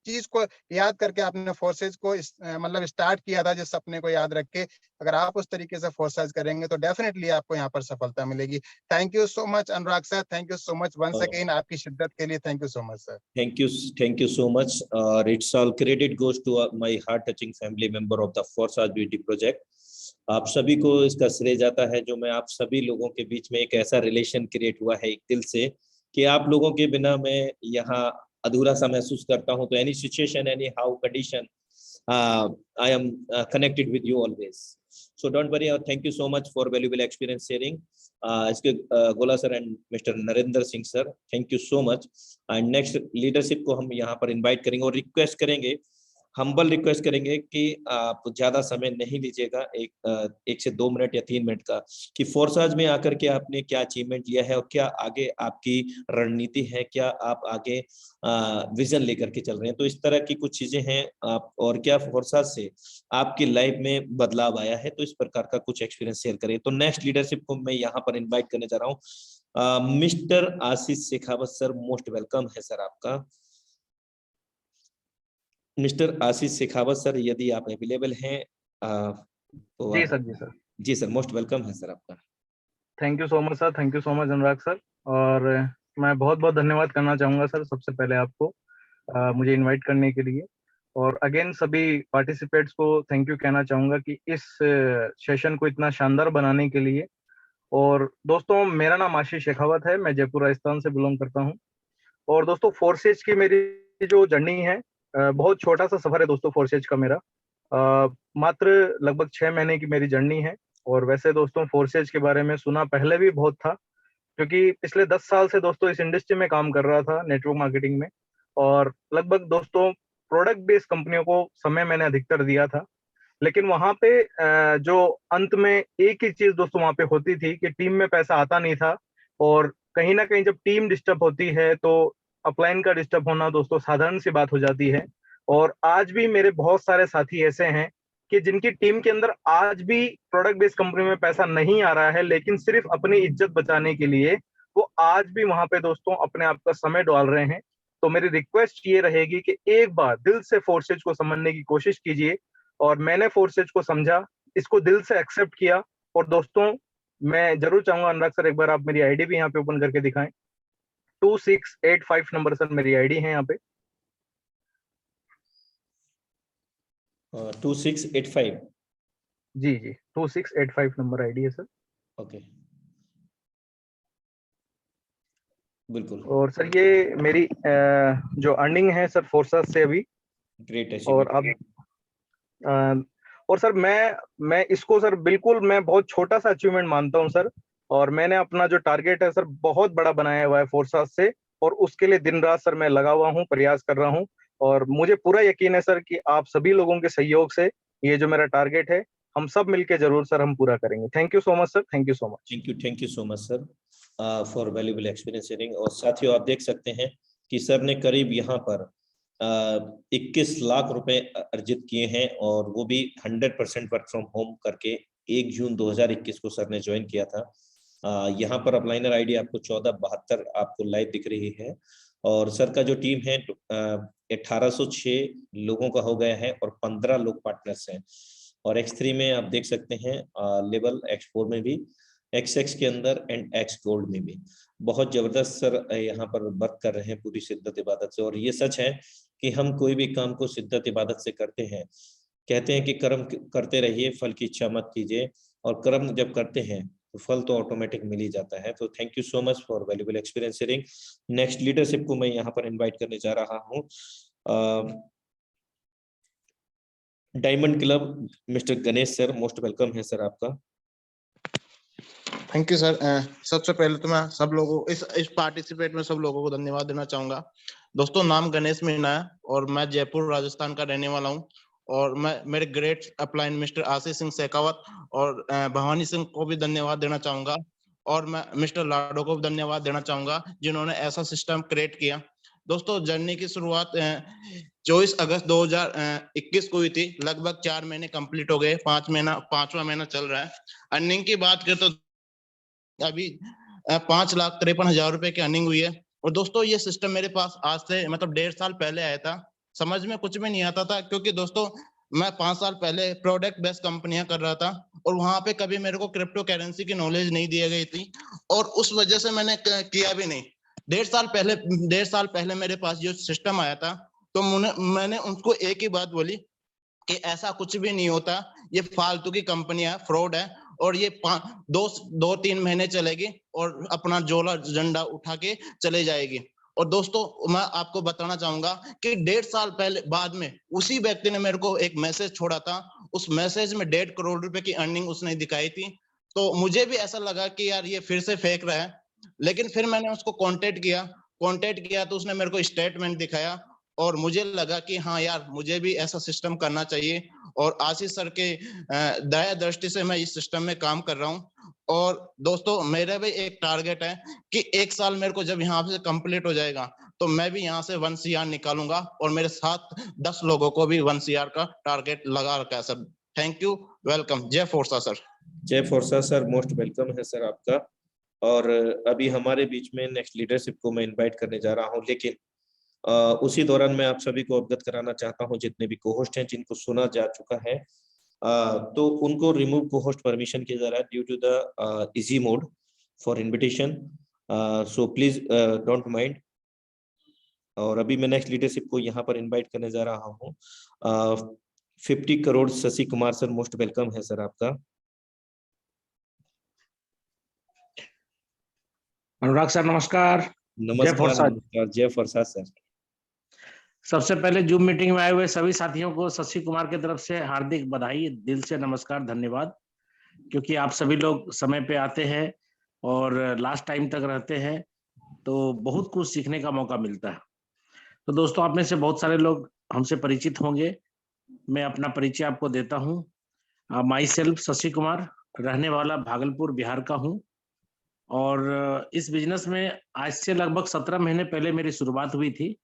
चीज को याद करके आपने फोर्सेज को मतलब स्टार्ट किया था, जिस सपने को याद रख के अगर आप उस तरीके से फोर्सेज करेंगे तो डेफिनेटली आपको यहाँ पर सफलता मिलेगी। Thank you so much Anurag sir, thank you so much once again आपकी शिद्दत के लिए। Thank you so much sir. Thank you so much. It's all credit goes to my heart-touching family member of the Forza Beauty Project. आप सभी को इसका श्रेय जाता है, जो मैं आप सभी लोगों के बीच में एक ऐसा रिलेशन क्रिएट हुआ है एक दिल से कि आप लोगों के बिना मैं यहाँ अधूरा सा महसूस करता हूँ। तो any situation, any how condition, I am connected with you always. So don't worry. Thank you so much for valuable experience sharing. इसके गोला sir and mister Narendra Singh sir, thank you so much. And next leadership को हम यहाँ पर invite करेंगे और request करेंगे, humble request करेंगे कि आप ज्यादा समय नहीं लीजिएगा, एक से 2 मिनट या 3 मिनट का, कि फोर्साज में आकर के आपने क्या अचीवमेंट लिया है और क्या आगे आपकी रणनीति है, क्या आप आगे विजन लेकर के चल रहे हैं। तो इस तरह की कुछ चीजें हैं आप, और क्या फोर्साज से आपकी लाइफ में बदलाव आया है, तो इस प्रकार का कुछ एक्सपीरियंस शेयर करें। तो नेक्स्ट लीडरशिप को मैं यहाँ पर इन्वाइट करने जा रहा हूँ। मिस्टर आशीष शेखावत सर, मोस्ट वेलकम है सर आपका। मिस्टर आशीष शेखावत सर, यदि आप अवेलेबल हैं तो जी सर, जी सर, जी सर, मोस्ट वेलकम है सर आपका। Thank you so much sir, thank you so much Anurag sir. और मैं बहुत बहुत धन्यवाद करना चाहूँगा सर सबसे पहले आपको मुझे इनवाइट करने के लिए, और अगेन सभी पार्टिसिपेट्स को थैंक यू कहना चाहूँगा कि इस सेशन को इतना शानदार बनाने के लिए। और दोस्तों, मेरा नाम आशीष शेखावत है, मैं जयपुर राजस्थान से बिलोंग करता हूँ। और दोस्तों, फोर्सेज की मेरी जो जर्नी है, बहुत छोटा सा सफर है दोस्तों फोर्सेज का मेरा। मात्र लगभग 6 महीने की मेरी जर्नी है। और वैसे दोस्तों, फोर्सेज के बारे में सुना पहले भी बहुत था, क्योंकि पिछले 10 साल से दोस्तों इस इंडस्ट्री में काम कर रहा था, नेटवर्क मार्केटिंग में। और लगभग दोस्तों प्रोडक्ट बेस्ड कंपनियों को समय मैंने अधिकतर दिया था। लेकिन वहां पे जो अंत में एक ही चीज दोस्तों वहां पे होती थी कि टीम में पैसा आता नहीं था। और कहीं ना कहीं जब टीम डिस्टर्ब होती है तो अपलाइन का डिस्टर्ब होना दोस्तों साधारण सी बात हो जाती है। और आज भी मेरे बहुत सारे साथी ऐसे हैं कि जिनकी टीम के अंदर आज भी प्रोडक्ट बेस्ड कंपनी में पैसा नहीं आ रहा है, लेकिन सिर्फ अपनी इज्जत बचाने के लिए वो आज भी वहां पे दोस्तों अपने आप का समय डाल रहे हैं। तो मेरी रिक्वेस्ट ये रहेगी कि एक बार दिल से फोर्सेज को समझने की कोशिश कीजिए। और मैंने फोर्सेज को समझा, इसको दिल से एक्सेप्ट किया। और दोस्तों, मैं जरूर चाहूंगा अनुराग सर, एक बार आप मेरी आईडी भी यहाँ पे ओपन करके दिखाएं। 2685 नंबर सर मेरी आईडी है यहाँ पे। 2685 जी जी, 2685 नंबर आईडी है सर। ओके, बिल्कुल। और सर ये मेरी जो अर्निंग है सर फोर्सेस से अभी, ग्रेट है। और अब और सर मैं इसको सर बिल्कुल मैं बहुत छोटा सा अचीवमेंट मानता हूं सर। और मैंने अपना जो टारगेट है सर बहुत बड़ा बनाया हुआ है फोर्सेस से, और उसके लिए दिन रात सर मैं लगा हुआ हूं, प्रयास कर रहा हूं। और मुझे पूरा यकीन है सर कि आप सभी लोगों के सहयोग से ये जो मेरा टारगेट है, हम सब मिलके जरूर सर हम पूरा करेंगे। Thank you so much sir, thank you so much. Thank you so much sir for valuable experience sharing. और साथियों, आप देख सकते हैं कि सर ने करीब यहाँ पर 21 लाख रुपए अर्जित किए हैं, और वो भी 100% वर्क फ्रॉम होम करके 1 जून 2021 को सर ने ज्वाइन किया था। यहाँ पर अपलाइनर आईडी आपको 1472 आपको लाइव दिख रही है। और सर का जो टीम है 1806 लोगों का हो गया है, और 15 लोग पार्टनर्स हैं। और X3 में आप देख सकते हैं लेवल, X4 में भी, XX के अंदर एंड X गोल्ड में भी बहुत जबरदस्त सर यहाँ पर वर्क कर रहे हैं पूरी शिद्दत इबादत से। और ये सच है कि हम कोई भी काम को शिद्दत इबादत से करते हैं। कहते हैं कि कर्म करते रहिए, फल की इच्छा मत कीजिए, और कर्म जब करते हैं तो फल तो ऑटोमेटिक मिल ही जाता है। तो thank you so much for valuable experience sharing. Next leadership को मैं यहाँ पर इनवाइट करने जा रहा हूँ। Diamond club mister Ganesh sir, most welcome है सर आपका। Thank you sir. सबसे पहले तो मैं सब लोगों इस पार्टिसिपेट में सब लोगों को धन्यवाद देना चाहूंगा। दोस्तों नाम गणेश मीना है और मैं जयपुर राजस्थान का रहने वाला हूँ। और मैं मेरे great upline mister Ashish Singh Shekhawat और भवानी सिंह को भी धन्यवाद देना चाहूंगा, और मैं मिस्टर लाडो को भी धन्यवाद देना चाहूंगा जिन्होंने ऐसा सिस्टम क्रिएट किया। दोस्तों जर्नी की शुरुआत 24 अगस्त 2021 को हुई थी। लगभग 4 महीने कंप्लीट हो गए, 5वां महीना चल रहा है। अर्निंग की बात करें तो अभी 5,53,000 रुपए की अर्निंग हुई है। और दोस्तों ये सिस्टम मेरे पास आज से मतलब 1.5 साल पहले आया था। समझ में कुछ भी नहीं आता था, क्योंकि दोस्तों मैं 5 साल पहले प्रोडक्ट बेस्ड कंपनियां कर रहा था और वहां पे कभी मेरे को क्रिप्टो करेंसी की नॉलेज नहीं दी गई थी, और उस वजह से मैंने किया भी नहीं। 1.5 साल पहले मेरे पास जो सिस्टम आया था, तो मैंने उनको एक ही बात बोली कि ऐसा कुछ भी नहीं होता, ये फालतू की कंपनियां है, फ्रॉड है, और ये 2-3 महीने चलेगी और अपना झोला झंडा उठा के चले जाएगी। और दोस्तों मैं आपको बताना चाहूंगा कि 1.5 साल पहले बाद में उसी व्यक्ति ने मेरे को एक मैसेज छोड़ा था। उस मैसेज में 1.5 करोड़ रुपए की अर्निंग उसने दिखाई थी। तो मुझे भी ऐसा लगा कि यार ये फिर से फेक रहा है, लेकिन फिर मैंने उसको कांटेक्ट किया तो उसने मेरे को स्टेटमेंट दिखाया, और मुझे लगा कि हाँ यार मुझे भी ऐसा सिस्टम करना चाहिए। और आशीष सर के दया दृष्टि से मैं इस सिस्टम में काम कर रहा हूँ। और दोस्तों मेरा भी एक टारगेट है कि 1 साल मेरे को जब यहाँ से कंप्लीट हो जाएगा तो मैं भी यहाँ से 1 CR निकालूंगा, और मेरे साथ 10 लोगों को भी 1 CR का टारगेट लगा रखा है सर। Thank you, welcome. जय फोर्सा सर। जय फोर्सा सर, मोस्ट वेलकम है सर आपका। और अभी हमारे बीच में नेक्स्ट लीडरशिप को मैं इनवाइट करने जा रहा हूँ, लेकिन उसी दौरान मैं आप सभी को अवगत कराना चाहता हूं, जितने भी कोहोस्ट हैं जिनको सुना जा चुका है तो उनको रिमूव कोहोस्ट परमिशन किया जा रहा है due to the easy mode for invitation, so please don't mind. और अभी मैं नेक्स्ट लीडरशिप को यहाँ पर इनवाइट करने जा रहा हूँ। 50 crore Shashi Kumar sir, most welcome है सर आपका। अनुराग सर नमस्कार। नमस्कार, जय फोर्सा सर। सबसे पहले जूम मीटिंग में आए हुए सभी साथियों को शशि कुमार की तरफ से हार्दिक बधाई, दिल से नमस्कार, धन्यवाद, क्योंकि आप सभी लोग समय पे आते हैं और लास्ट टाइम तक रहते हैं, तो बहुत कुछ सीखने का मौका मिलता है। तो दोस्तों आप में से बहुत सारे लोग हमसे परिचित होंगे। मैं अपना परिचय आपको देता हूँ। माई सेल्फ शशि कुमार, रहने वाला भागलपुर बिहार का हूँ, और इस बिजनेस में आज से लगभग 17 महीने पहले मेरी शुरुआत हुई थी।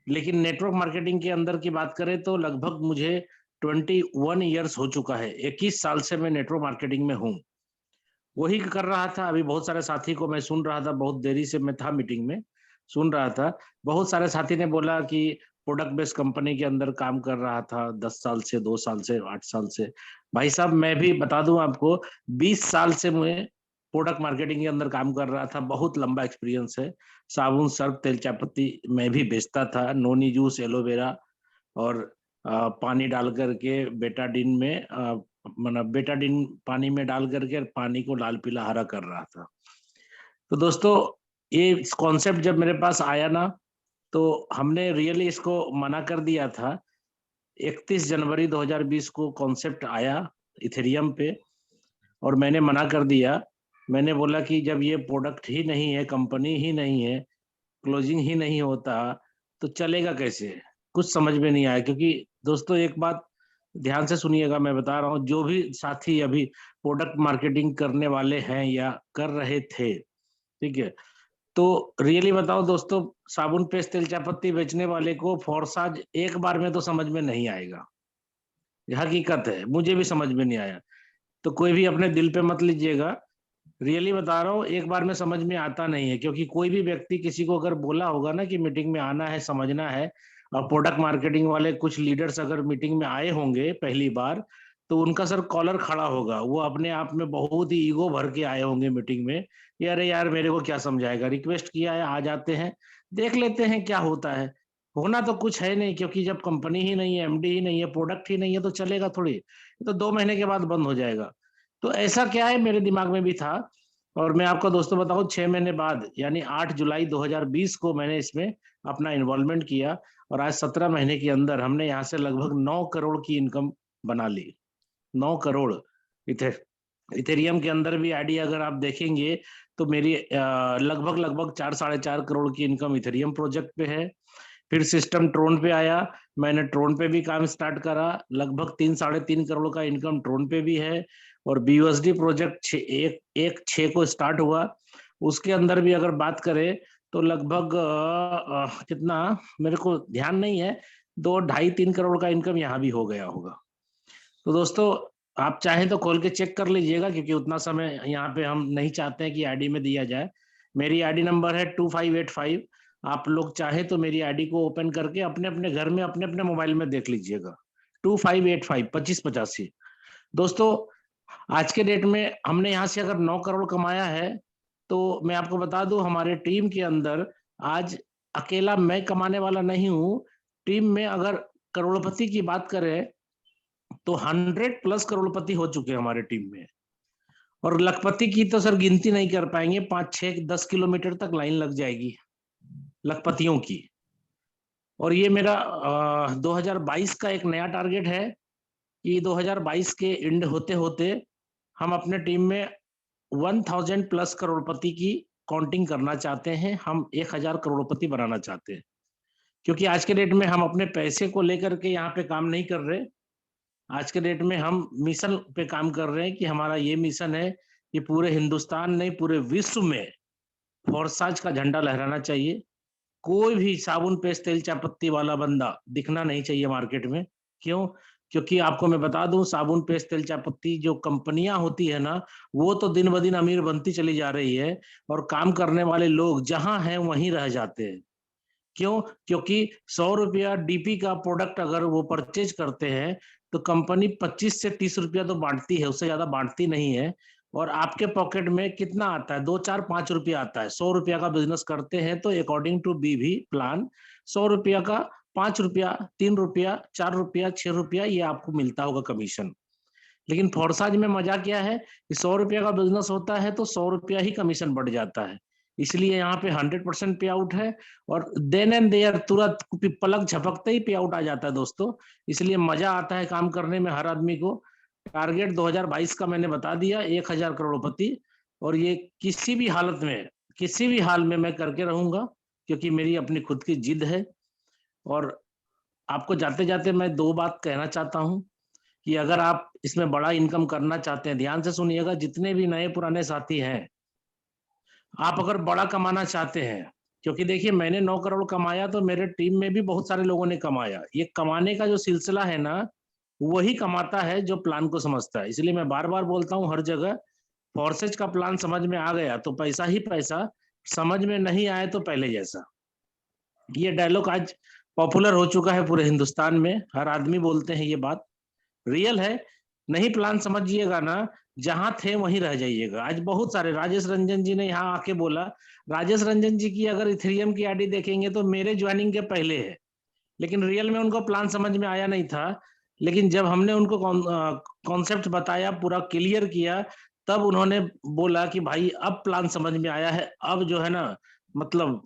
लेकिन नेटवर्क मार्केटिंग के अंदर की बात करें तो लगभग मुझे 21 ईयर्स हो चुका है। 21 साल से मैं नेटवर्क मार्केटिंग में हूँ। वही कर रहा था। अभी बहुत सारे साथी को मैं सुन रहा था, बहुत देरी से मैं था मीटिंग में, सुन रहा था। बहुत सारे साथी ने बोला कि प्रोडक्ट बेस्ड कंपनी के अंदर काम कर रहा था 10 साल से, 2 साल से, 8 साल से। भाई साहब मैं भी बता दूं आपको, 20 साल से मैं प्रोडक्ट मार्केटिंग के अंदर काम कर रहा था। बहुत लंबा एक्सपीरियंस है। साबुन, सर्फ, तेल, चायपत्ती मैं भी बेचता था, नोनी जूस, एलोवेरा, और पानी डाल करके बेटाडीन में मतलब बेटाडीन पानी में डाल करके पानी को लाल पीला हरा कर रहा था। तो दोस्तों ये कॉन्सेप्ट जब मेरे पास आया ना, तो हमने रियली इसको मना कर दिया था। 31 जनवरी 2020 को कॉन्सेप्ट आया इथेरियम पे, और मैंने मना कर दिया। मैंने बोला कि जब ये प्रोडक्ट ही नहीं है, कंपनी ही नहीं है, क्लोजिंग ही नहीं होता, तो चलेगा कैसे? कुछ समझ में नहीं आया। क्योंकि दोस्तों एक बात ध्यान से सुनिएगा, मैं बता रहा हूँ, जो भी साथी अभी प्रोडक्ट मार्केटिंग करने वाले हैं या कर रहे थे, ठीक है, तो रियली बताओ दोस्तों, साबुन, पेस्ट, तेल, चायपत्ती बेचने वाले को फोर्साज एक बार में तो समझ में नहीं आएगा। हकीकत है, मुझे भी समझ में नहीं आया। तो कोई भी अपने दिल पे मत लीजिएगा, रियली बता रहा हूँ, एक बार में समझ में आता नहीं है। क्योंकि कोई भी व्यक्ति किसी को अगर बोला होगा ना कि मीटिंग में आना है, समझना है, और प्रोडक्ट मार्केटिंग वाले कुछ लीडर्स अगर मीटिंग में आए होंगे पहली बार, तो उनका सर कॉलर खड़ा होगा। वो अपने आप में बहुत ही ईगो भर के आए होंगे मीटिंग में, अरे यार मेरे को क्या समझाएगा, रिक्वेस्ट किया है, आ जाते हैं, देख लेते हैं क्या होता है। होना तो कुछ है नहीं, क्योंकि जब कंपनी ही नहीं है, एमडी ही नहीं है, प्रोडक्ट ही नहीं है, तो चलेगा थोड़ी, तो 2 महीने के बाद बंद हो जाएगा। तो ऐसा क्या है, मेरे दिमाग में भी था। और मैं आपको दोस्तों बताऊं, 6 महीने बाद यानी 8 जुलाई 2020 को मैंने इसमें अपना इन्वॉल्वमेंट किया, और आज 17 महीने के अंदर हमने यहाँ से लगभग 9 करोड़ की इनकम बना ली। 9 करोड़ इथेरियम के अंदर भी आईडी अगर आप देखेंगे तो मेरी लगभग 4-4.5 करोड़ की इनकम इथेरियम प्रोजेक्ट पे है। फिर सिस्टम ट्रोन पे आया, मैंने ट्रोन पे भी काम स्टार्ट करा, लगभग 3-3.5 करोड़ का इनकम ट्रोन पे भी है। और BUSD प्रोजेक्ट 6 को स्टार्ट हुआ, उसके अंदर भी अगर बात करें तो लगभग कितना मेरे को ध्यान नहीं है, 2-2.5-3 करोड़ का इनकम यहाँ भी हो गया होगा। तो दोस्तों आप चाहें तो खोल के चेक कर लीजिएगा, क्योंकि उतना समय यहाँ पे हम नहीं चाहते हैं कि आईडी में दिया जाए। मेरी आईडी नंबर है 2585। आप लोग चाहे तो मेरी आईडी को ओपन करके अपने अपने घर में अपने अपने मोबाइल में देख लीजिएगा। 2585 2585। दोस्तों आज के डेट में हमने यहाँ से अगर 9 करोड़ कमाया है, तो मैं आपको बता दूं हमारे टीम के अंदर आज अकेला मैं कमाने वाला नहीं हूँ। टीम में अगर करोड़पति की बात करें तो 100+ करोड़पति हो चुके हैं हमारे टीम में। और लखपति की तो सर गिनती नहीं कर पाएंगे, 5-6-10 किलोमीटर तक लाइन लग जाएगी लखपतियों की। और ये मेरा 2022 का एक नया टारगेट है कि 2022 के एंड होते होते हम अपने टीम में 1000+ करोड़पति की काउंटिंग करना चाहते हैं। हम 1000 करोड़पति बनाना चाहते हैं, क्योंकि आज के डेट में हम अपने पैसे को लेकर के यहाँ पे काम नहीं कर रहे। आज के डेट में हम मिशन पे काम कर रहे हैं कि हमारा ये मिशन है कि पूरे हिंदुस्तान नहीं पूरे विश्व में फोर्साज का झंडा लहराना चाहिए। कोई भी साबुन पेस्ट तेल चायपत्ती वाला बंदा दिखना नहीं चाहिए मार्केट में। क्यों? क्योंकि आपको मैं बता दूं, साबुन पेस्ट तेल चायपत्ती जो कंपनियां होती है ना, वो तो दिन ब दिन अमीर बनती चली जा रही है, और काम करने वाले लोग जहां हैं वहीं रह जाते हैं। क्यों? क्योंकि 100 रुपया DP का प्रोडक्ट अगर वो परचेज करते हैं तो कंपनी 25 से 30 रुपया तो बांटती है, उससे ज्यादा बांटती नहीं है। और आपके पॉकेट में कितना आता है? 2-4-5 रुपया आता है। 100 रुपया का बिजनेस करते हैं तो अकॉर्डिंग टू BV प्लान 100 रुपया का 5 रुपया, 3 रुपया, 4 रुपया, 6 रुपया ये आपको मिलता होगा कमीशन। लेकिन फोर्साज में मजा क्या है कि 100 रुपया का बिजनेस होता है तो 100 रुपया ही कमीशन बढ़ जाता है। इसलिए यहाँ पे 100% पे आउट है, और देन एंड देयर तुरंत पलक झपकते ही पे आउट आ जाता है दोस्तों। इसलिए मजा आता है काम करने में हर आदमी को। टारगेट 2022 का मैंने बता दिया, 1000 करोड़पति, और ये किसी भी हालत में किसी भी हाल में मैं करके रहूंगा, क्योंकि मेरी अपनी खुद की जिद है। और आपको जाते जाते मैं 2 बात कहना चाहता हूं कि अगर आप इसमें बड़ा इनकम करना चाहते हैं, ध्यान से सुनिएगा, जितने भी नए पुराने साथी हैं, आप अगर बड़ा कमाना चाहते हैं, क्योंकि देखिए मैंने 9 करोड़ कमाया तो मेरे टीम में भी बहुत सारे लोगों ने कमाया। ये कमाने का जो सिलसिला है ना, वही कमाता है जो प्लान को समझता है। इसलिए मैं बार बार बोलता हूँ हर जगह, फोर्सेज का प्लान समझ में आ गया तो पैसा ही पैसा, समझ में नहीं आए तो पहले जैसा। ये डायलॉग आज पॉपुलर हो चुका है पूरे हिंदुस्तान में, हर आदमी बोलते हैं, ये बात रियल है। नहीं प्लान समझिएगा ना, जहां थे वहीं रह जाइएगा। आज बहुत सारे, राजेश रंजन जी ने यहाँ आके बोला, राजेश रंजन जी की अगर इथेरियम की आईडी देखेंगे तो मेरे ज्वाइनिंग के पहले है, लेकिन रियल में उनको प्लान समझ में आया नहीं था। लेकिन जब हमने उनको कॉन्सेप्ट बताया, पूरा क्लियर किया, तब उन्होंने बोला कि भाई अब प्लान समझ में आया है, अब जो है ना मतलब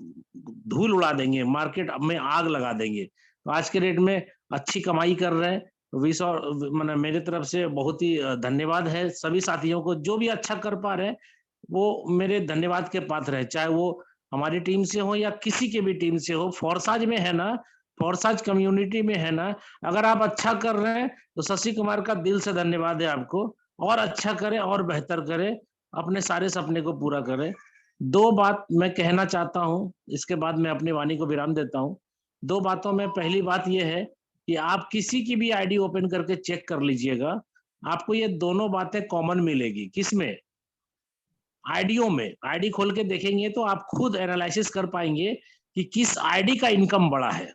धूल उड़ा देंगे, मार्केट में आग लगा देंगे। तो आज के डेट में अच्छी कमाई कर रहे हैं। मैंने मेरे तरफ से बहुत ही धन्यवाद है सभी साथियों को, जो भी अच्छा कर पा रहे हैं वो मेरे धन्यवाद के पात्र है, चाहे वो हमारी टीम से हो या किसी के भी टीम से हो। फोर्साज में है ना, फोर्साज कम्युनिटी में है ना, अगर आप अच्छा कर रहे हैं तो शशि कुमार का दिल से धन्यवाद है आपको। और अच्छा करें और बेहतर करें, अपने सारे सपने को पूरा करें। 2 बात मैं कहना चाहता हूं, इसके बाद मैं अपनी वाणी को विराम देता हूं। 2 बातों में पहली बात यह है कि आप किसी की भी आईडी ओपन करके चेक कर लीजिएगा, आपको ये दोनों बातें कॉमन मिलेगी। किसमें? आईडियो में। आईडी खोल के देखेंगे तो आप खुद एनालिसिस कर पाएंगे कि किस आईडी का इनकम बड़ा है।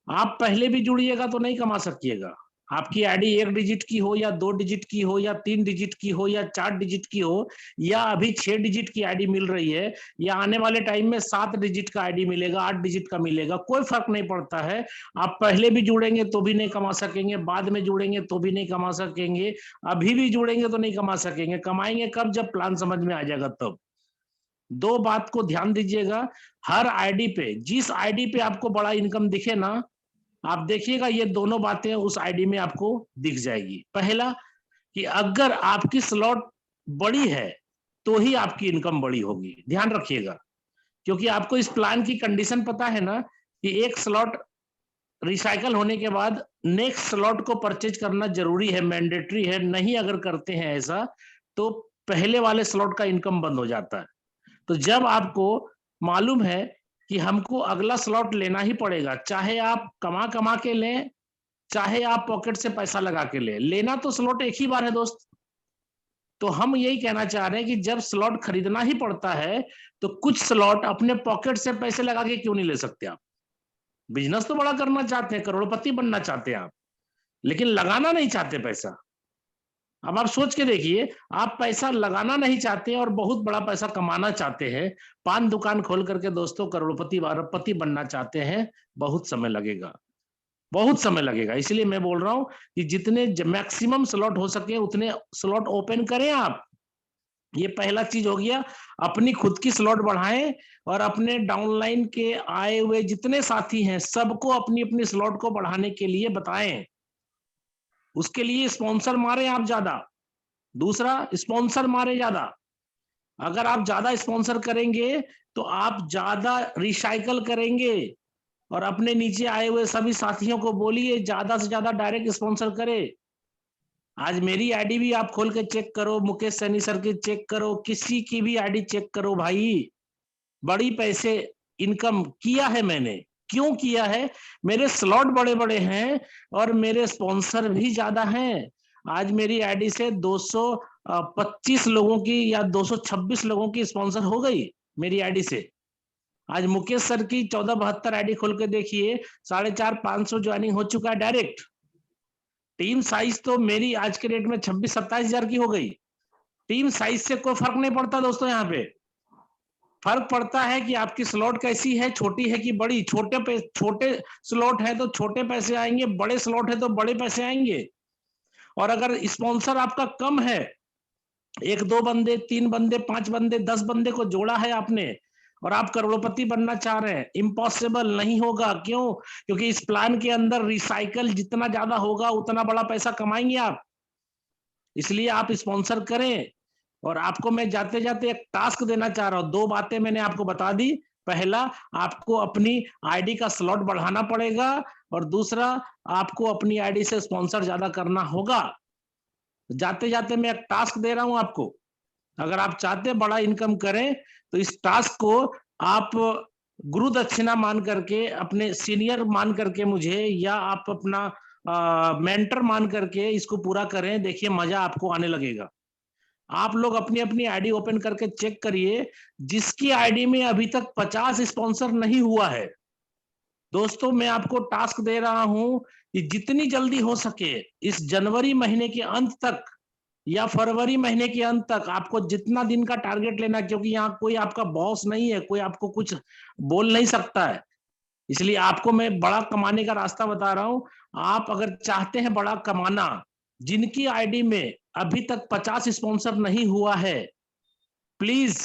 आप पहले भी जुड़िएगा तो नहीं कमा सकिएगा। आपकी आईडी 1 डिजिट की हो या 2 डिजिट की हो या 3 डिजिट की हो या 4 डिजिट की हो, या अभी 6 डिजिट की आईडी मिल रही है, या आने वाले टाइम में 7 डिजिट का आईडी मिलेगा, 8 डिजिट का मिलेगा, कोई फर्क नहीं पड़ता है। आप पहले भी जुड़ेंगे तो भी नहीं कमा सकेंगे, बाद में जुड़ेंगे तो भी नहीं कमा सकेंगे, अभी भी जुड़ेंगे तो नहीं कमा सकेंगे। कमाएंगे कब? जब प्लान समझ में आ जाएगा तब। 2 बात को ध्यान दीजिएगा, हर आईडी पे, जिस आईडी पे आपको बड़ा इनकम दिखे ना, आप देखिएगा ये दोनों बातें उस आईडी में आपको दिख जाएगी। पहला कि अगर आपकी स्लॉट बड़ी है तो ही आपकी इनकम बड़ी होगी, ध्यान रखिएगा। क्योंकि आपको इस प्लान की कंडीशन पता है ना कि एक स्लॉट रिसाइकल होने के बाद नेक्स्ट स्लॉट को परचेज करना जरूरी है, मैंडेटरी है। नहीं अगर करते हैं ऐसा तो पहले वाले स्लॉट का इनकम बंद हो जाता है। तो जब आपको मालूम है कि हमको अगला स्लॉट लेना ही पड़ेगा, चाहे आप कमा कमा के लें, चाहे आप पॉकेट से पैसा लगा के लें, लेना तो स्लॉट एक ही बार है दोस्त। तो हम यही कहना चाह रहे हैं कि जब स्लॉट खरीदना ही पड़ता है तो कुछ स्लॉट अपने पॉकेट से पैसे लगा के क्यों नहीं ले सकते आप? बिजनेस तो बड़ा करना चाहते हैं, करोड़पति बनना चाहते हैं आप, लेकिन लगाना नहीं चाहते पैसा। अब आप सोच के देखिए, आप पैसा लगाना नहीं चाहते और बहुत बड़ा पैसा कमाना चाहते हैं, पान दुकान खोल करके दोस्तों करोड़पति अरबपति बनना चाहते हैं, बहुत समय लगेगा, बहुत समय लगेगा। इसलिए मैं बोल रहा हूं कि जितने मैक्सिमम स्लॉट हो सके उतने स्लॉट ओपन करें आप। ये पहला चीज हो गया। अपनी खुद की स्लॉट बढ़ाएं और अपने डाउनलाइन के आए हुए जितने साथी हैं सबको अपनी अपनी स्लॉट को बढ़ाने के लिए बताएं। उसके लिए स्पॉन्सर मारे आप ज्यादा। दूसरा, स्पॉन्सर मारे ज्यादा। अगर आप ज्यादा स्पॉन्सर करेंगे तो आप ज्यादा रिसाइकल करेंगे और अपने नीचे आए हुए सभी साथियों को बोलिए ज्यादा से ज्यादा डायरेक्ट स्पॉन्सर करे। आज मेरी आईडी भी आप खोल के चेक करो, मुकेश सैनी सर की चेक करो, किसी की भी आईडी चेक करो भाई, बड़ी पैसे इनकम किया है मैंने। क्यों किया है? मेरे स्लॉट बड़े बड़े हैं और मेरे स्पॉन्सर भी ज्यादा हैं। आज मेरी आईडी से 225 लोगों की या 226 लोगों की स्पॉन्सर हो गई मेरी आईडी से। आज मुकेश सर की 1472 आईडी खोल के देखिए, 450-500 ज्वाइनिंग हो चुका है डायरेक्ट। टीम साइज तो मेरी आज के रेट में 26-27 हजार की हो गई। टीम साइज से कोई फर्क नहीं पड़ता दोस्तों, यहाँ पे फर्क पड़ता है कि आपकी स्लॉट कैसी है, छोटी है कि बड़ी। छोटे स्लॉट है तो छोटे पैसे आएंगे, बड़े स्लॉट है तो बड़े पैसे आएंगे। और अगर स्पॉन्सर आपका कम है, 1-2 बंदे, 3 बंदे, 5 बंदे, 10 बंदे को जोड़ा है आपने और आप करोड़पति बनना चाह रहे हैं, इम्पॉसिबल नहीं होगा। क्यों? क्योंकि इस प्लान के अंदर रिसाइकल जितना ज्यादा होगा उतना बड़ा पैसा कमाएंगे आप। इसलिए आप स्पॉन्सर करें। और आपको मैं जाते जाते एक टास्क देना चाह रहा हूं। 2 बातें मैंने आपको बता दी। पहला, आपको अपनी आईडी का स्लॉट बढ़ाना पड़ेगा और दूसरा, आपको अपनी आईडी से स्पॉन्सर ज्यादा करना होगा। जाते जाते मैं एक टास्क दे रहा हूं आपको। अगर आप चाहते बड़ा इनकम करें तो इस टास्क को आप गुरु दक्षिणा मान करके, अपने सीनियर मान करके मुझे, या आप अपना मेंटर मान करके इसको पूरा करें। देखिए मजा आपको आने लगेगा। आप लोग अपनी अपनी आईडी ओपन करके चेक करिए, जिसकी आईडी में अभी तक 50 स्पॉन्सर नहीं हुआ है। दोस्तों मैं आपको टास्क दे रहा हूं कि जितनी जल्दी हो सके इस जनवरी महीने के अंत तक या फरवरी महीने के अंत तक आपको जितना दिन का टारगेट लेना, क्योंकि यहाँ कोई आपका बॉस नहीं है, कोई आपको कुछ बोल नहीं सकता है। इसलिए आपको मैं बड़ा कमाने का रास्ता बता रहा हूं। आप अगर चाहते हैं बड़ा कमाना, जिनकी आईडी में अभी तक 50 स्पॉन्सर नहीं हुआ है, प्लीज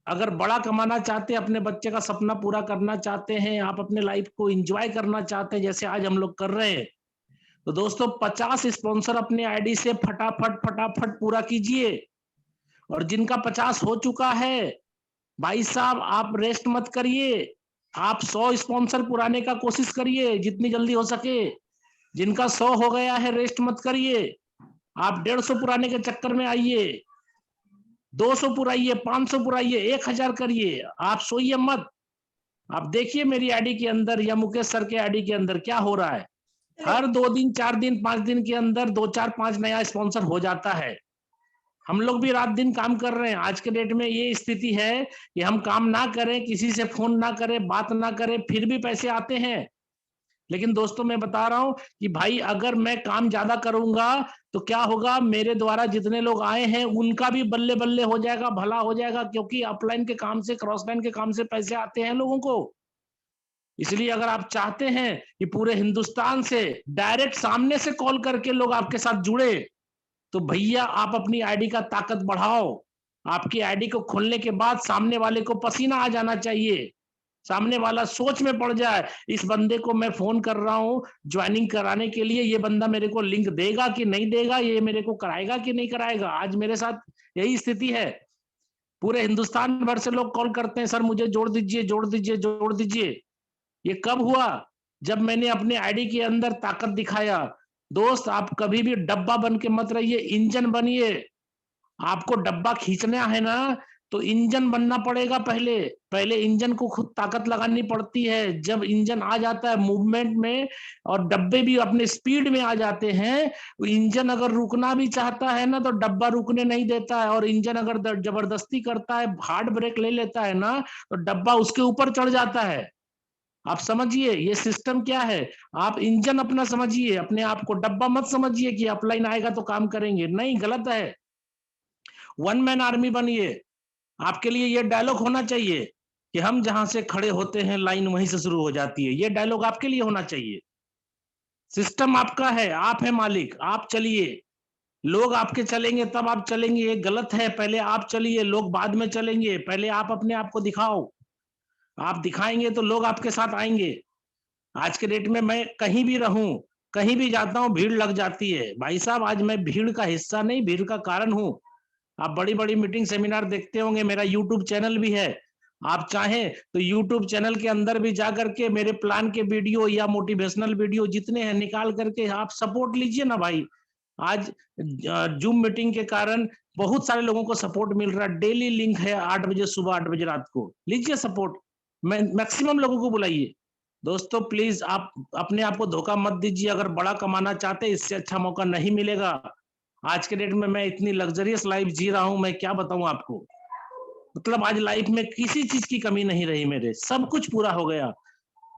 अगर बड़ा कमाना चाहते हैं, अपने बच्चे का सपना पूरा करना चाहते हैं, आप अपने लाइफ को एंजॉय करना चाहते हैं जैसे आज हम लोग कर रहे हैं, तो दोस्तों 50 स्पॉन्सर अपने आईडी से फटाफट पूरा कीजिए। और जिनका 50 हो चुका है, भाई साहब आप रेस्ट मत करिए, आप 100 स्पॉन्सर पुराने का कोशिश करिए जितनी जल्दी हो सके। जिनका 100 हो गया है रेस्ट मत करिए, आप 150 पुराने के चक्कर में आइए, 200 पुराइए, 500 पुराइए, 1000 करिए। आप सोइए मत। आप देखिए मेरी आईडी के अंदर या मुकेश सर के आईडी के अंदर क्या हो रहा है। हर 2 दिन, 4 दिन, 5 दिन के अंदर 2, 4, 5 नया स्पॉन्सर हो जाता है। हम लोग भी रात दिन काम कर रहे हैं। आज के डेट में ये स्थिति है कि हम काम ना करें, किसी से फोन ना करें, बात ना करें, फिर भी पैसे आते हैं। लेकिन दोस्तों मैं बता रहा हूं कि भाई अगर मैं काम ज्यादा करूंगा तो क्या होगा, मेरे द्वारा जितने लोग आए हैं उनका भी बल्ले बल्ले हो जाएगा, भला हो जाएगा। क्योंकि अपलाइन के काम से, क्रॉस लाइन के काम से पैसे आते हैं लोगों को। इसलिए अगर आप चाहते हैं कि पूरे हिंदुस्तान से डायरेक्ट सामने से कॉल करके लोग आपके साथ जुड़े, तो भैया आप अपनी आईडी का ताकत बढ़ाओ। आपकी आईडी को खोलने के बाद सामने वाले को पसीना आ जाना चाहिए सामने वाला सोच में पड़ जाए, इस बंदे को मैं फोन कर रहा हूँ ज्वाइनिंग कराने के लिए, ये बंदा मेरे को लिंक देगा कि नहीं देगा, ये मेरे को कराएगा कि नहीं कराएगा। आज मेरे साथ यही स्थिति है। पूरे हिंदुस्तान भर से लोग कॉल करते हैं, सर मुझे जोड़ दीजिए, जोड़ दीजिए, जोड़ दीजिए। ये कब हुआ? जब मैंने अपने आईडी के अंदर ताकत दिखाया। दोस्त, आप कभी भी डब्बा बन के मत रहिए, इंजन बनिए। आपको डब्बा खींचना है ना, तो इंजन बनना पड़ेगा। पहले इंजन को खुद ताकत लगानी पड़ती है। जब इंजन आ जाता है मूवमेंट में और डब्बे भी अपने स्पीड में आ जाते हैं, तो इंजन अगर रुकना भी चाहता है ना, तो डब्बा रुकने नहीं देता है। और इंजन अगर जबरदस्ती करता है, हार्ड ब्रेक ले लेता है ना, तो डब्बा उसके ऊपर चढ़ जाता है। आप समझिए ये सिस्टम क्या है। आप इंजन अपना समझिए, अपने आप को डब्बा मत समझिए कि अपलाइन आएगा तो काम करेंगे। नहीं, गलत है। वन मैन आर्मी बनिए। आपके लिए ये डायलॉग होना चाहिए कि हम जहां से खड़े होते हैं लाइन वहीं से शुरू हो जाती है। ये डायलॉग आपके लिए होना चाहिए। सिस्टम आपका है, आप है मालिक, आप चलिए। लोग आपके चलेंगे तब आप चलेंगे, ये गलत है। पहले आप चलिए, लोग बाद में चलेंगे। पहले आप अपने आप को दिखाओ। आप दिखाएंगे तो लोग आपके साथ आएंगे। आज के डेट में मैं कहीं भी रहूं, कहीं भी जाता हूं, भीड़ लग जाती है। भाई साहब, आज मैं भीड़ का हिस्सा नहीं, भीड़ का कारण हूं। आप बड़ी बड़ी मीटिंग सेमिनार देखते होंगे, मेरा यूट्यूब चैनल भी है। आप चाहें तो यूट्यूब चैनल के अंदर भी जा करके मेरे प्लान के वीडियो या मोटिवेशनल वीडियो जितने हैं निकाल करके आप सपोर्ट लीजिए ना भाई। आज जूम मीटिंग के कारण बहुत सारे लोगों को सपोर्ट मिल रहा है। डेली लिंक है 8 बजे सुबह, 8 बजे रात को। लीजिए सपोर्ट, मैक्सिमम लोगों को बुलाइए। दोस्तों प्लीज आप अपने आप को धोखा मत दीजिए। अगर बड़ा कमाना चाहते हैं, इससे अच्छा मौका नहीं मिलेगा। आज के डेट में मैं इतनी लग्जरियस लाइफ जी रहा हूं, मैं क्या बताऊं आपको। मतलब आज लाइफ में किसी चीज की कमी नहीं रही, मेरे सब कुछ पूरा हो गया।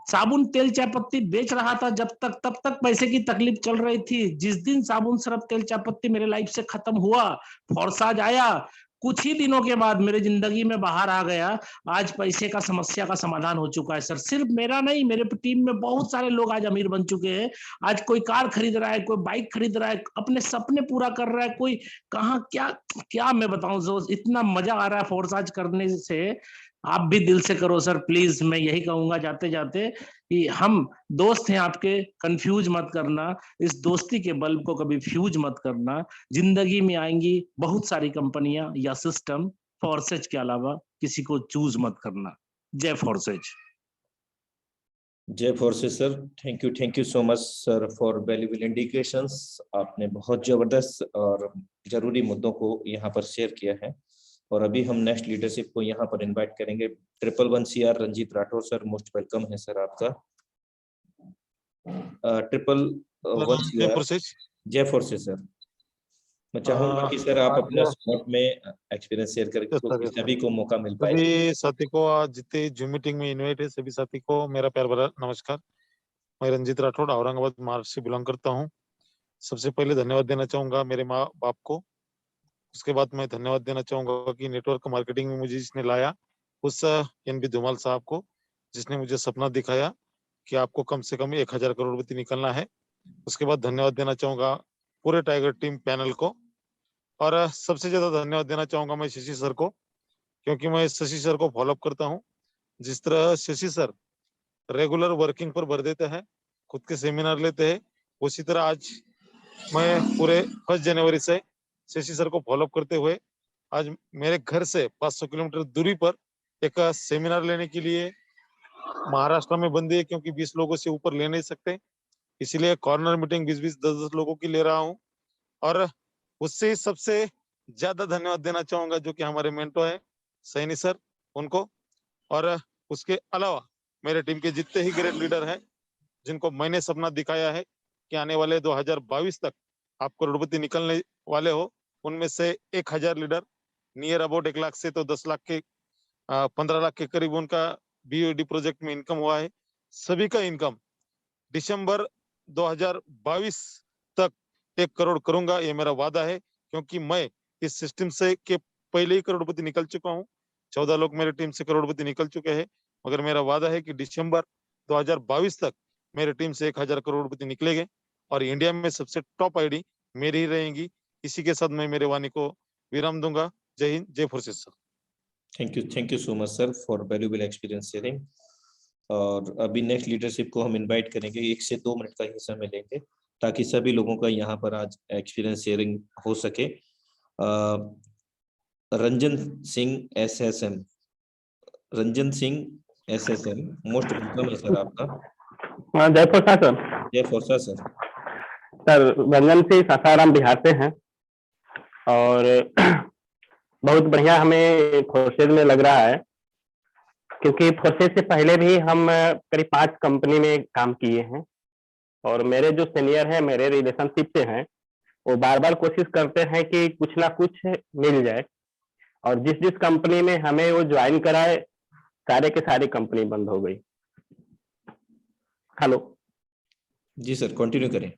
साबुन तेल चाय पत्ती बेच रहा था जब तक, तब तक पैसे की तकलीफ चल रही थी। जिस दिन साबुन सरफ तेल चाय पत्ती मेरे लाइफ से खत्म हुआ, फोर्साज आया, कुछ ही दिनों के बाद मेरे जिंदगी में बाहर आ गया। आज पैसे का समस्या का समाधान हो चुका है सर। सिर्फ मेरा नहीं, मेरे टीम में बहुत सारे लोग आज अमीर बन चुके हैं। आज कोई कार खरीद रहा है, कोई बाइक खरीद रहा है, अपने सपने पूरा कर रहा है। कोई कहाँ क्या क्या मैं बताऊं, जो इतना मजा आ रहा है फोर्साज करने से। आप भी दिल से करो सर प्लीज। मैं यही कहूंगा जाते जाते कि हम दोस्त हैं आपके, कंफ्यूज मत करना। इस दोस्ती के बल्ब को कभी फ्यूज मत करना। जिंदगी में आएंगी बहुत सारी कंपनियां या सिस्टम, फोर्सेज के अलावा किसी को चूज मत करना। जय फोर्सेज। जय forces sir. Thank you so much sir for valuable indications. आपने बहुत जबरदस्त और जरूरी मुद्दों को यहाँ पर शेयर किया है। और अभी हम नेक्स्ट लीडरशिप को यहाँ पर इनवाइट करेंगे। 111 CR Ranjeet Rathore sir, most welcome है सर आपका। 111 CR जय फोर्सेस सर। मैं चाहूंगा कि सर आप अपना शॉर्ट में एक्सपीरियंस शेयर करके क्योंकि सभी को मौका मिल पाए। सभी साथी को आज जितने जूम मीटिंग में इनवाइट है, सभी साथी को मेरा प्यार भरा नमस्कार। मैं रंजीत राठौड़ औरंगाबाद महाराष्ट्र से बिलोंग करता हूँ। सबसे पहले धन्यवाद देना चाहूंगा मेरे माँ बाप को। उसके बाद मैं धन्यवाद देना चाहूंगा कि नेटवर्क मार्केटिंग में मुझे जिसने लाया, उस NB धुमाल साहब को, जिसने मुझे सपना दिखाया कि आपको कम से कम 1000 करोड़पति निकलना है। उसके बाद धन्यवाद देना चाहूंगा पूरे टाइगर टीम पैनल को। और सबसे ज्यादा धन्यवाद देना चाहूंगा मैं शशि सर को, क्योंकि मैं शशि सर को फॉलोअप करता हूँ। जिस तरह शशि सर रेगुलर वर्किंग पर भर देते हैं, खुद के सेमिनार लेते हैं, उसी तरह आज मैं पूरे 1 जनवरी से शशि सर को फॉलोअप करते हुए आज मेरे घर से 500 किलोमीटर दूरी पर एक सेमिनार लेने के लिए महाराष्ट्र में बंदी है, क्योंकि 20 लोगों से ऊपर ले नहीं सकते, इसलिए कॉर्नर मीटिंग 20-20, 10-10 लोगों की ले रहा हूँ। और उससे सबसे ज्यादा धन्यवाद देना चाहूंगा जो कि हमारे मेंटो है सैनी सर, उनको। और उसके अलावा मेरे टीम के जितने ही ग्रेट लीडर हैं, जिनको मैंने सपना दिखाया है कि आने वाले 2022 तक आप करोड़पति निकलने वाले हो, उनमें से 1000 लीडर नियर अबाउट 1 लाख से तो 10 लाख के 15 लाख के करीब उनका BOD प्रोजेक्ट में इनकम हुआ है। सभी का इनकम दिसंबर 2022 तक 1 करोड़ करूंगा, ये मेरा वादा है। क्योंकि मैं इस सिस्टम से के पहले ही करोड़पति निकल चुका हूँ। 14 लोग मेरे टीम से करोड़पति निकल चुके हैं, मगर मेरा वादा है कि दिसंबर 2022 तक मेरे टीम से 1000 करोड़पति निकलेंगे और इंडिया में सबसे टॉप ID मेरी ही रहेगी। इसी के साथ मैं मेरे वाणी को विराम दूंगा। जय हिंद, जय forces sir. Thank you so much sir for valuable experience sharing. और अभी नेक्स्ट लीडरशिप को हम इनवाइट करेंगे, 1 से 2 मिनट का ही समय लेंगे ताकि सभी लोगों का यहाँ पर आज एक्सपीरियंस शेयरिंग हो सके। Ranjan Singh SSM, Ranjan Singh SSM, most welcome है सर आपका। जय फोर्सा सर। जय फोर्सा सर। सर रंजन सिंह सासाराम बिहार से हैं और बहुत बढ़िया हमें फोर्सेज में लग रहा है, क्योंकि फोर्सेज से पहले भी हम करीब 5 कंपनी में काम किए हैं और मेरे जो सीनियर हैं, मेरे रिलेशनशिप से हैं, वो बार बार कोशिश करते हैं कि कुछ ना कुछ मिल जाए, और जिस जिस कंपनी में हमें वो ज्वाइन कराए सारे के सारी कंपनी बंद हो गई। हेलो जी सर, कंटिन्यू करें।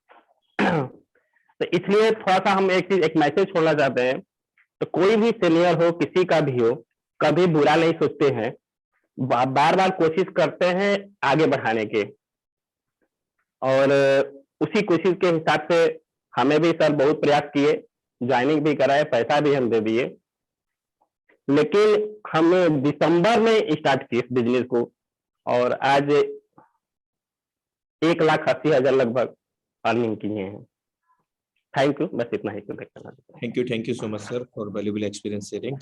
तो इसलिए थोड़ा सा हम एक मैसेज छोड़ना चाहते हैं, तो कोई भी सीनियर हो, किसी का भी हो, कभी बुरा नहीं सोचते हैं, बार बार कोशिश करते हैं आगे बढ़ाने के, और उसी कोशिश के हिसाब से हमें भी सर बहुत प्रयास किए, ज्वाइनिंग भी कराए, पैसा भी हम दे दिए, लेकिन हम दिसंबर में स्टार्ट किए इस बिजनेस को और आज 1,80,000 लगभग अर्निंग किए हैं। थैंक यू, बस इतना ही करना। Thank you so much sir for valuable experience sharing.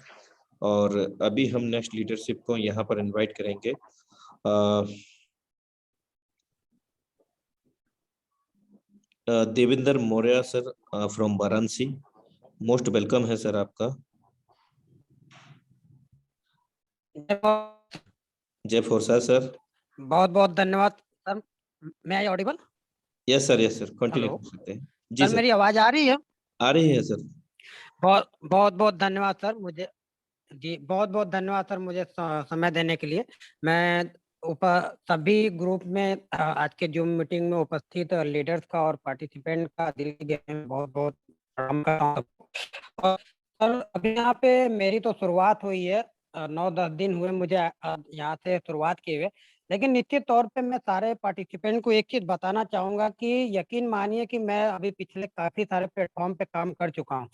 और अभी हम नेक्स्ट लीडरशिप को यहाँ पर इनवाइट करेंगे। Devendra Maurya sir from Varanasi, most welcome है सर आपका। जय फोर्सा सर। बहुत बहुत धन्यवाद सर। मैं I audible? Yes sir, continue कर सकते हैं। जी सर, मेरी आवाज आ रही है? आ रही है सर। बहुत बहुत धन्यवाद सर, मुझे जी बहुत बहुत धन्यवाद सर मुझे समय देने के लिए। मैं सभी ग्रुप में आज के जूम मीटिंग में उपस्थित लीडर्स का और पार्टिसिपेंट का दिल में बहुत बहुत प्रणाम करता हूं। और सर अभी यहाँ पे मेरी तो शुरुआत हुई है, 9-10 दिन हुए मुझे यहाँ से शुरुआत किए हुए, लेकिन निश्चित तौर पे मैं सारे पार्टिसिपेंट को एक चीज बताना चाहूंगा कि यकीन मानिए कि मैं अभी पिछले काफी सारे प्लेटफॉर्म पे काम कर चुका हूँ,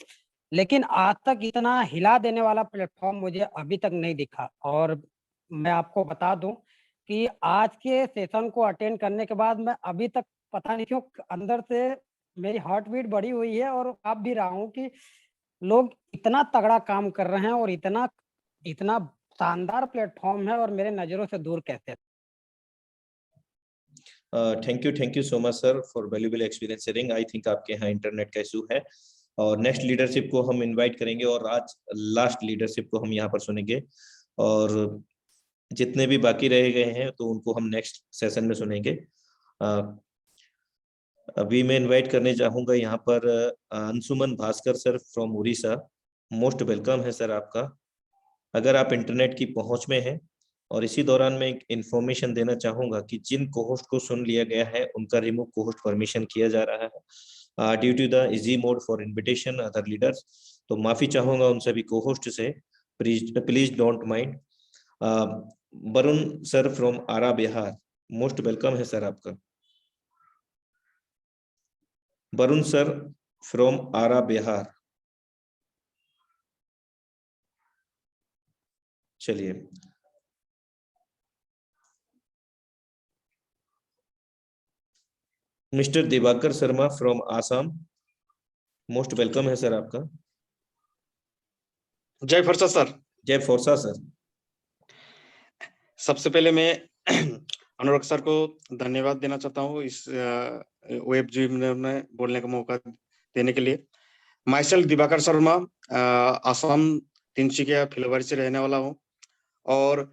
लेकिन आज तक इतना हिला देने वाला प्लेटफॉर्म मुझे अभी तक नहीं दिखा। और मैं आपको बता दूं कि आज के सेशन को अटेंड करने के बाद मैं अभी तक पता नहीं क्यों अंदर से मेरी हार्ट बीट बढ़ी हुई है और आप भी रहा हूँ कि लोग इतना तगड़ा काम कर रहे हैं और इतना इतना शानदार प्लेटफॉर्म है और मेरे नजरों से दूर कैसे। Thank you so much sir for valuable experience sharing. I think आपके यहाँ इंटरनेट का इशू है और नेक्स्ट लीडरशिप को हम इनवाइट करेंगे और आज लास्ट लीडरशिप को हम यहाँ पर सुनेंगे और जितने भी बाकी रह गए हैं तो उनको हम नेक्स्ट सेशन में सुनेंगे। अभी मैं इनवाइट करने चाहूंगा यहाँ पर Anshuman Bhaskar sir from Orissa, most welcome है सर आपका। अगर आप इंटरनेट की पहुंच में हैं और इसी दौरान मैं एक इन्फॉर्मेशन देना चाहूंगा कि जिन कोहोस्ट को सुन लिया गया है उनका रिमूव कोहोस्ट परमिशन किया जा रहा है due to the easy mode for invitation other leaders, तो माफी चाहूंगा उन सभी कोहोस्ट से, please don't mind. Varun sir from Ara Bihar, most welcome है सर आपका। Varun sir from Ara Bihar. चलिए, mister Diwakar Sharma from Assam, most welcome है सर आपका। जय फोर्सा सर। जय फोर्सा सर। सबसे पहले मैं अनुराग सर को धन्यवाद देना चाहता हूँ इस वेब जूम में बोलने का मौका देने के लिए। माई सेल्फ दिवाकर शर्मा, आसाम तिनसुकिया फील्डवारी से रहने वाला हूँ और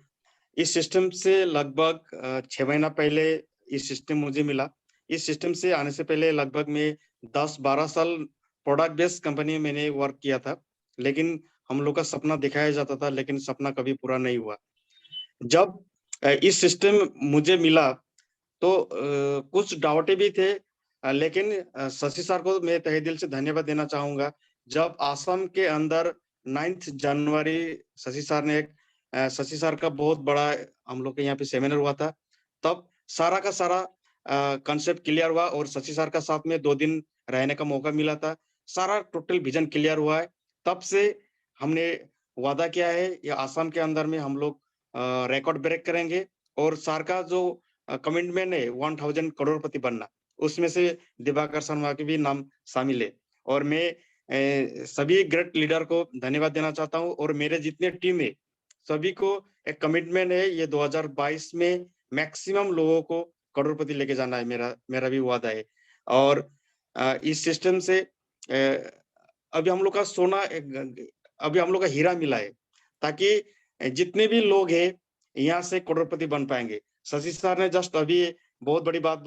इस सिस्टम से लगभग 6 महीना पहले इस सिस्टम मुझे मिला। इस सिस्टम से आने से पहले लगभग मैं 10-12 साल प्रोडक्ट बेस्ड कंपनी में मैंने वर्क किया था, लेकिन हम लोग का सपना दिखाया जाता था लेकिन सपना कभी पूरा नहीं हुआ। जब इस सिस्टम मुझे मिला तो कुछ डाउटे भी थे, लेकिन शशि सर को मैं तहे दिल से धन्यवाद देना चाहूंगा। जब आसाम के अंदर 9 जनवरी शशि सर ने शशि सर का बहुत बड़ा हम लोग के यहाँ पे सेमिनार हुआ था, तब सारा का सारा कंसेप्ट क्लियर हुआ और शशि सर का साथ में 2 दिन रहने का मौका मिला था। सारा टोटल विजन क्लियर हुआ है। तब से हमने वादा किया है ये आसाम के अंदर में हम लोग रिकॉर्ड ब्रेक करेंगे और सर का जो कमिटमेंट है 1000 करोड़पति बनना, उसमें से दिवाकर शर्मा के भी नाम शामिल है। और मैं सभी ग्रेट लीडर को धन्यवाद देना चाहता हूँ, और मेरे जितने टीम है सभी को एक कमिटमेंट है, ये 2022 में मैक्सिमम लोगों को करोड़पति लेके जाना है, मेरा भी वादा है। और इस सिस्टम से अभी हम लोग का सोना, अभी हम लोग का हीरा मिला है, ताकि जितने भी लोग हैं यहाँ से करोड़पति बन पाएंगे। शशि सर ने जस्ट अभी बहुत बड़ी बात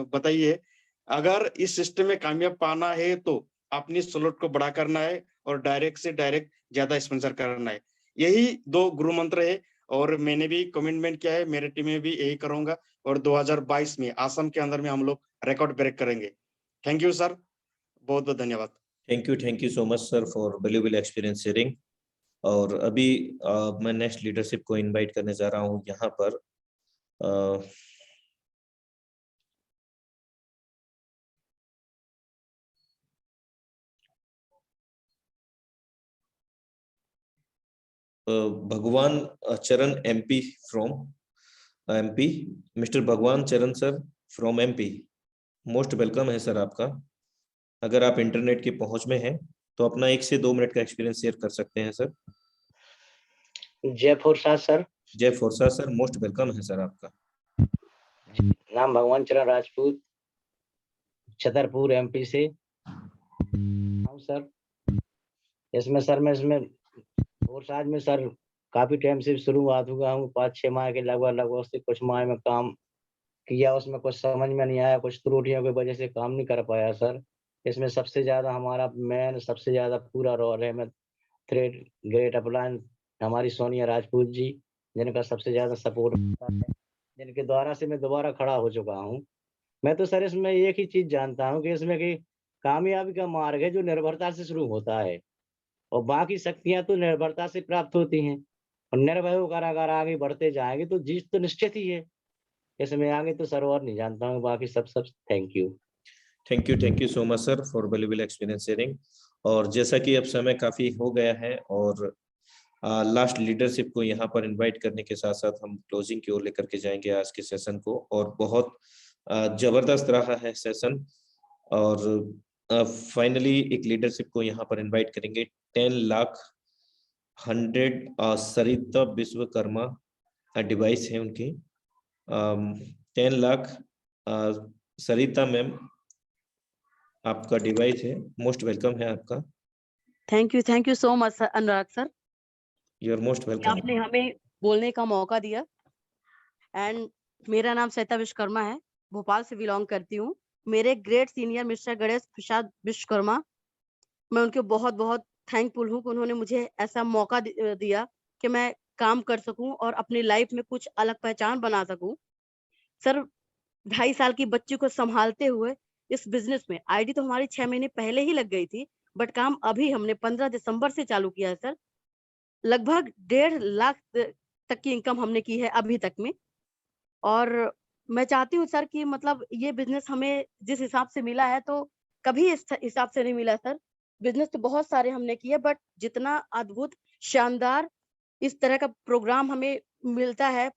बताई है, अगर इस सिस्टम में कामयाब पाना है तो अपनी स्लॉट को बड़ा करना है और डायरेक्ट से डायरेक्ट ज्यादा स्पॉन्सर करना है। यही 2 गुरु मंत्र है, और मैंने भी कमिटमेंट किया है, मेरे टीम में भी यही करूंगा, और 2022 में आसाम के अंदर में हम लोग रिकॉर्ड ब्रेक करेंगे। थैंक यू सर, बहुत बहुत धन्यवाद। Thank you so much sir for valuable experience sharing. और अभी मैं नेक्स्ट लीडरशिप को इनवाइट करने जा रहा हूँ यहाँ पर। भगवान चरण MP फ्रॉम MP, मिस्टर भगवान चरण sir from MP, most welcome है सर आपका। अगर आप इंटरनेट की पहुंच में हैं तो अपना 1 से 2 मिनट का एक्सपीरियंस शेयर कर सकते हैं सर। जय फोरसाज सर। जय फोरसाज सर, मोस्ट वेलकम है सर आपका। नाम भगवान चरण राजपूत, छतरपुर MP से सर। इसमें सर मैं फोरसाज में सर काफी टाइम से शुरुआत हुआ हूँ, 5-6 माह के लगभग उससे कुछ माह में काम किया, उसमें कुछ समझ में नहीं आया, कुछ त्रुटियों की वजह से काम नहीं कर पाया सर। इसमें सबसे ज्यादा हमारा सबसे ज्यादा पूरा रोल है मैं थ्रेड ग्रेट अपलाइन हमारी सोनिया राजपूत जी, जिनका सबसे ज्यादा सपोर्ट है, जिनके द्वारा से मैं दोबारा खड़ा हो चुका हूँ। मैं तो सर इसमें एक ही चीज जानता हूँ कि इसमें कि कामयाबी का मार्ग है जो निर्भरता से शुरू होता है, और बाकी शक्तियां तो निर्भरता से प्राप्त होती हैं, और निर्भय होकर अगर आगे बढ़ते जाएंगे तो जीत तो निश्चित ही है। इसमें आगे तो सर और नहीं जानता हूँ, बाकी सब thank you so much sir for valuable experience sharing. और जैसा कि अब समय काफी हो गया है और लास्ट लीडरशिप को यहाँ पर इनवाइट करने के साथ साथ हम क्लोजिंग की ओर लेकर के जाएंगे आज के सेशन को। और बहुत जबरदस्त रहा है सेशन, और फाइनली एक लीडरशिप को यहाँ पर इनवाइट करेंगे। 10 लाख 100 सरिता विश्वकर्मा डिवाइस है उनकी। 10 लाख सरिता मैम आपका डिवाइस है, मोस्ट वेलकम है आपका। Thank you so much sir Anurag sir, you are most welcome. आपने हमें बोलने का मौका दिया। एंड मेरा नाम सरिता विश्वकर्मा है, भोपाल से बिलोंग करती हूँ। मेरे great senior mister Ganesh Prasad Vishwakarma, मैं उनके बहुत बहुत थैंकफुल हूँ कि उन्होंने मुझे ऐसा मौका दिया कि मैं काम कर सकूं और अपनी लाइफ में कुछ अलग पहचान बना सकूं। सर 2.5 साल की बच्ची को संभालते हुए इस बिजनेस में आईडी तो हमारी 6 महीने पहले ही लग गई थी, बट काम अभी हमने 15 दिसंबर से चालू किया है सर। लगभग 1.5 लाख तक की इनकम हमने की है अभी तक में। और मैं चाहती हूँ सर कि मतलब ये बिजनेस हमें जिस हिसाब से मिला है तो कभी इस हिसाब से नहीं मिला सर। बिजनेस तो बहुत सारे हमने किए, बट जितना अद्भुत शानदार इस तरह का प्रोग्राम हमें मिलता है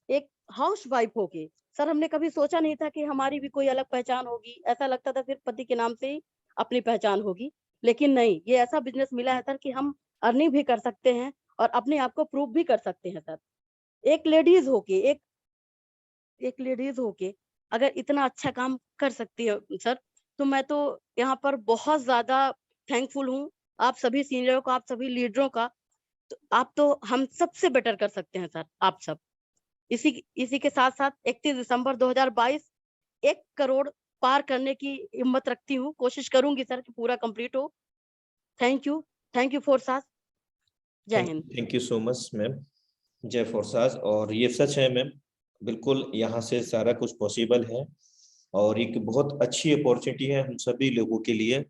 एक हाउस वाइफ होके, सर हमने कभी सोचा नहीं था कि हमारी भी कोई अलग पहचान होगी। ऐसा लगता था सिर्फ पति के नाम से ही अपनी पहचान होगी, लेकिन नहीं, ये ऐसा बिजनेस मिला है सर कि हम अर्निंग भी कर सकते हैं और अपने आप को प्रूव भी कर सकते हैं सर। एक लेडीज होके अगर इतना अच्छा काम कर सकती है सर, तो मैं तो यहाँ पर बहुत ज्यादा थैंकफुल हूँ आप सभी सीनियरों का, आप सभी लीडरों का। तो आप तो हम सबसे बेटर कर सकते हैं सर, आप सब। इसी के साथ साथ 31 दिसंबर 2022 1 करोड़ पार करने की हिम्मत रखती हूँ, कोशिश करूंगी सर कि पूरा कंप्लीट हो। थैंक यू फोरसाज, जय Hind. Thank you so much ma'am, जय फोरसाज। और ये सच है मैम, बिल्कुल यहाँ से सारा कुछ पॉसिबल है और एक बहुत अच्छी अपॉर्चुनिटी है हम सभी लोगों के लिए,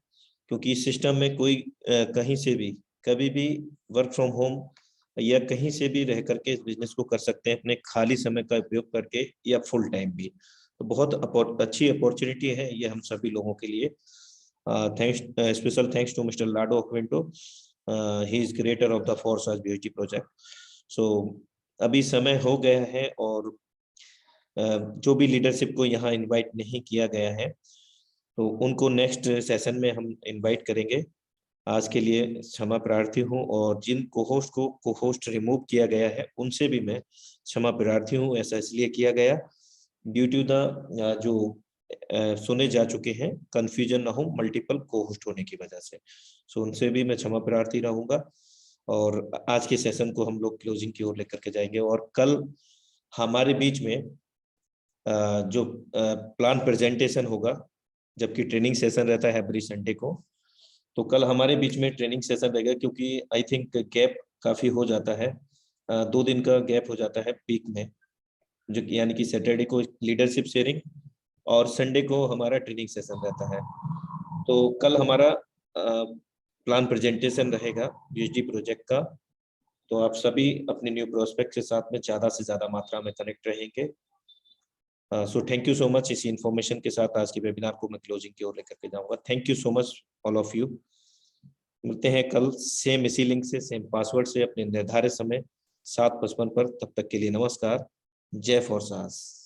क्योंकि इस सिस्टम में कोई कहीं से भी कभी भी वर्क फ्रॉम होम या कहीं से भी रह करके इस बिजनेस को कर सकते हैं अपने खाली समय का उपयोग करके या फुल टाइम भी। तो बहुत अच्छी अपॉर्चुनिटी है ये हम सभी लोगों के लिए। Special thanks to mister Lado Aquinto, he is creator of the Forsage BHD project. So अभी समय हो गया है और जो भी लीडरशिप को यहाँ इनवाइट नहीं किया गया है तो उनको नेक्स्ट सेशन में हम इनवाइट करेंगे। आज के लिए क्षमा प्रार्थी हूँ, और जिन को होस्ट रिमूव किया गया है उनसे भी मैं क्षमा प्रार्थी हूँ। ऐसा इसलिए किया गया ड्यू टू द जो सुने जा चुके हैं, कंफ्यूजन ना हो मल्टीपल को होस्ट होने की वजह से। सो उनसे भी मैं क्षमा प्रार्थी रहूंगा, और आज के सेशन को हम लोग क्लोजिंग की ओर लेकर के जाएंगे। और कल हमारे बीच में जो प्लान प्रेजेंटेशन होगा, जबकि ट्रेनिंग सेशन रहता है एवरी संडे को, तो कल हमारे बीच में ट्रेनिंग सेशन रहेगा, क्योंकि आई थिंक गैप काफी हो जाता है, 2 दिन का गैप हो जाता है पीक में, जो यानी कि सैटरडे को लीडरशिप शेयरिंग और संडे को हमारा ट्रेनिंग सेशन रहता है। तो कल हमारा प्लान प्रेजेंटेशन रहेगा बीएचडी प्रोजेक्ट का। तो आप सभी अपने न्यू प्रोस्पेक्ट के साथ में ज्यादा से ज्यादा मात्रा में कनेक्ट रहेंगे। सो थैंक यू सो मच। इसी इंफॉर्मेशन के साथ आज के वेबिनार को मैं क्लोजिंग की ओर लेकर के जाऊंगा। Thank you so much all of you. मिलते हैं कल सेम इसी लिंक से, सेम पासवर्ड से, अपने निर्धारित समय 7:55 पर। तब तक के लिए नमस्कार। जय फॉर्सास।